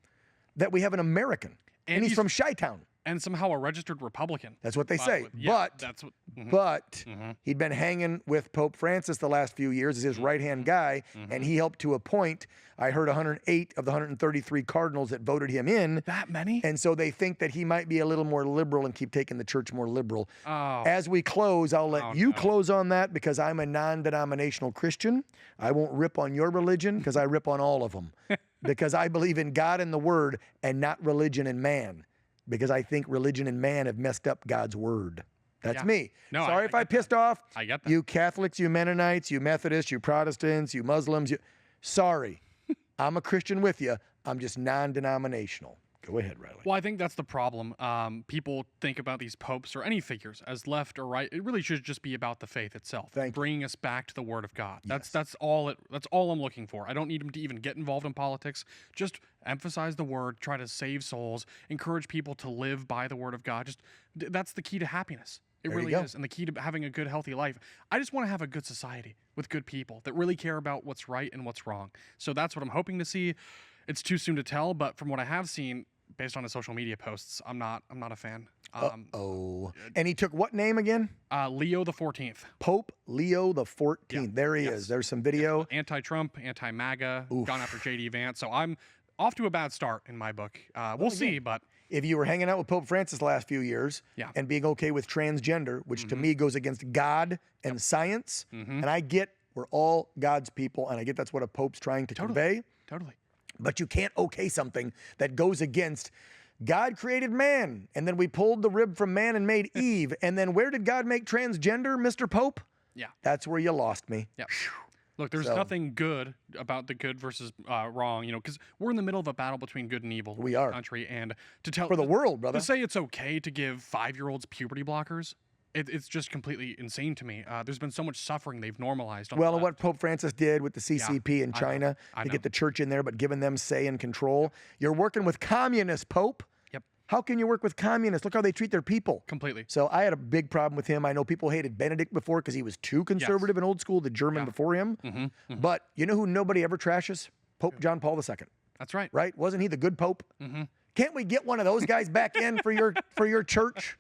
that we have an American. And he's he's- from Chi-Town. And somehow a registered Republican. That's what they say. Yeah, But that's what, But he'd been hanging with Pope Francis the last few years as his right-hand guy, and he helped to appoint, I heard, 108 of the 133 cardinals that voted him in. That many? And so they think that he might be a little more liberal and keep taking the church more liberal. Oh. As we close, I'll let you close on that because I'm a non-denominational Christian. I won't rip on your religion because I rip on all of them. Because I believe in God and the Word and not religion and man. Because I think religion and man have messed up God's Word. That's me. No, Sorry if I pissed off I get that. you Catholics, you Mennonites, you Methodists, you Protestants, you Muslims. Sorry. I'm a Christian with you. I'm just non-denominational. Go ahead, Riley. Well, I think that's the problem. People think about these popes or any figures as left or right. It really should just be about the faith itself, bringing us back to the Word of God. That's all. That's all I'm looking for. I don't need them to even get involved in politics. Just emphasize the Word, try to save souls, encourage people to live by the Word of God. Just that's the key to happiness. It really is, and the key to having a good, healthy life. I just want to have a good society with good people that really care about what's right and what's wrong. So that's what I'm hoping to see. It's too soon to tell, but from what I have seen, based on his social media posts, I'm not a fan. And he took what name again? Leo the 14th. Pope Leo the 14th. Yeah. There he is. There's some video. Anti-Trump, anti-MAGA, gone after J.D. Vance. So I'm off to a bad start in my book. We'll see, but if you were hanging out with Pope Francis the last few years and being okay with transgender, which to me goes against God and science, and I get we're all God's people, and I get that's what a pope's trying to convey. Totally. But you can't okay something that goes against God created man, and then we pulled the rib from man and made Eve, and then where did God make transgender, Mr. Pope? Yeah. That's where you lost me. Yeah. Look, there's nothing good about the good versus wrong, because we're in the middle of a battle between good and evil We in are. the country, and to tell For the world, brother. to say it's okay to give 5-year-olds puberty blockers, it's just completely insane to me. There's been so much suffering they've normalized. Well, and what Pope Francis did with the CCP in China I to know. get the church in there, but giving them say and control. You're working with communists, Pope. Yep. How can you work with communists? Look how they treat their people. Completely. So I had a big problem with him. I know people hated Benedict before because he was too conservative and old school, the German before him. But you know who nobody ever trashes? Pope John Paul II. That's right. Right? Wasn't he the good Pope? Can't we get one of those guys back in for your church?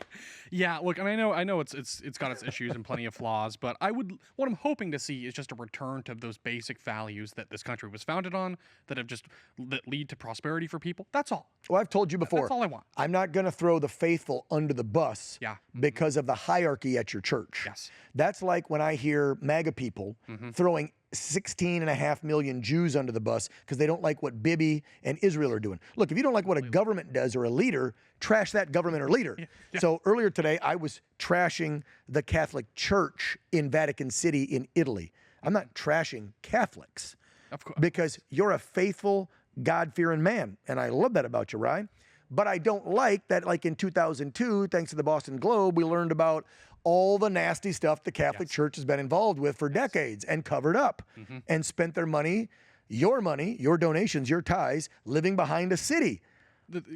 Yeah, look, and I know it's got its issues and plenty of flaws, but what I'm hoping to see is just a return to those basic values that this country was founded on, that lead to prosperity for people. That's all. Well, I've told you before. That's all I want. I'm not going to throw the faithful under the bus because of the hierarchy at your church. Yes. That's like when I hear MAGA people throwing 16.5 million Jews under the bus because they don't like what Bibi and Israel are doing. Look, if you don't like what a government does or a leader, trash that government or leader. So earlier today, I was trashing the Catholic Church in Vatican City in Italy. I'm not trashing Catholics. Of course. Because you're a faithful, God-fearing man. And I love that about you, Ryan. But I don't like that, like in 2002, thanks to the Boston Globe, we learned about all the nasty stuff the Catholic Church has been involved with for decades and covered up and spent their money, your donations, your tithes, living behind a city.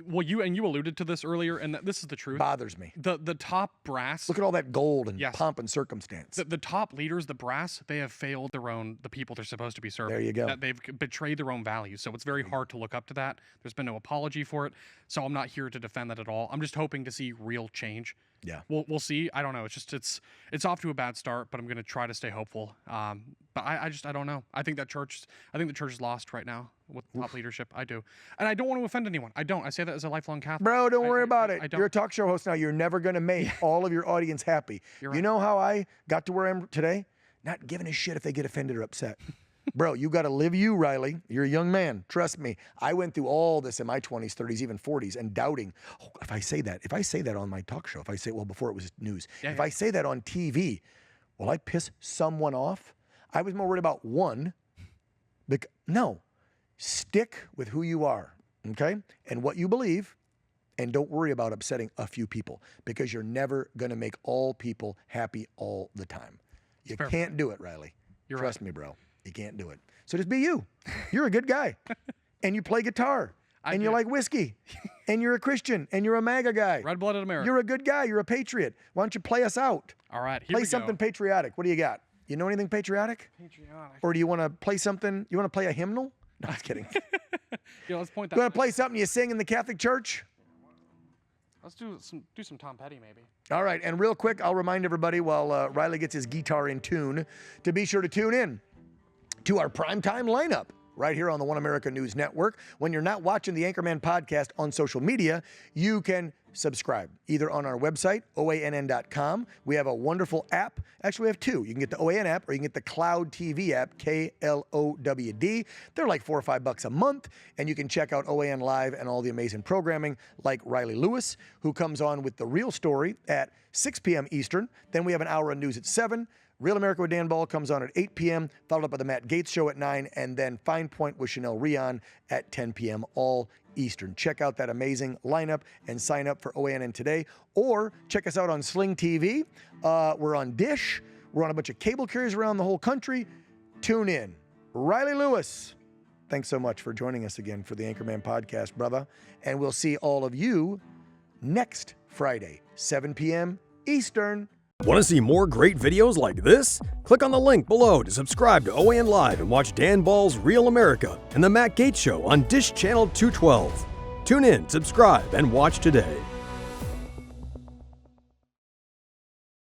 Well, you alluded to this earlier, and this is the truth. Bothers me. The top brass. Look at all that gold and pomp and circumstance. The top leaders, the brass, they have failed the people they're supposed to be serving. There you go. That they've betrayed their own values. So it's very hard to look up to that. There's been no apology for it. So I'm not here to defend that at all. I'm just hoping to see real change. Yeah. We'll see. I don't know. It's off to a bad start, but I'm going to try to stay hopeful. But I don't know. I think the church is lost right now with top leadership. I do. And I don't want to offend anyone. I don't. I say that as a lifelong Catholic. Bro, don't worry about it. I don't. You're a talk show host now. You're never going to make all of your audience happy. You're You know how I got to where I am today? Not giving a shit if they get offended or upset. Bro, you got to live you, Riley. You're a young man. Trust me. I went through all this in my 20s, 30s, even 40s, and doubting, if I say that on my talk show, before it was news, if I say that on TV, will I piss someone off? I was more worried about one. No, stick with who you are, okay? And what you believe, and don't worry about upsetting a few people because you're never going to make all people happy all the time. You can't do it, Riley. Trust me, bro. You can't do it. So just be you. You're a good guy. And you play guitar. And you like whiskey. And you're a Christian. And you're a MAGA guy. Red-blooded American. You're a good guy. You're a patriot. Why don't you play us out? All right. Play something patriotic. What do you got? You know anything patriotic? Patriotic. Or do you want to play something? You want to play a hymnal? No, I was kidding. Yeah, let's point that. You want to play something you sing in the Catholic Church? Let's do some Tom Petty maybe. All right, and real quick, I'll remind everybody while Riley gets his guitar in tune to be sure to tune in to our primetime lineup right here on the One America News Network. When you're not watching the Anchorman podcast on social media, you can subscribe either on our website, oann.com. We have a wonderful app. Actually, we have two. You can get the OAN app or you can get the KlowdTV app, KLOWD. They're like $4 or $5 a month, and you can check out OAN Live and all the amazing programming like Riley Lewis, who comes on with The Real Story at 6 p.m. Eastern. Then we have an hour of news at 7. Real America with Dan Ball comes on at 8 p.m., followed up by the Matt Gaetz Show at 9, and then Fine Point with Chanel Rion at 10 p.m. all Eastern. Check out that amazing lineup and sign up for OANN today. Or check us out on Sling TV. We're on Dish. We're on a bunch of cable carriers around the whole country. Tune in. Riley Lewis, thanks so much for joining us again for the Anchorman podcast, brother. And we'll see all of you next Friday, 7 p.m. Eastern. Want to see more great videos like this? Click on the link below to subscribe to OAN Live and watch Dan Ball's Real America and The Matt Gaetz Show on Dish Channel 212. Tune in, subscribe, and watch today.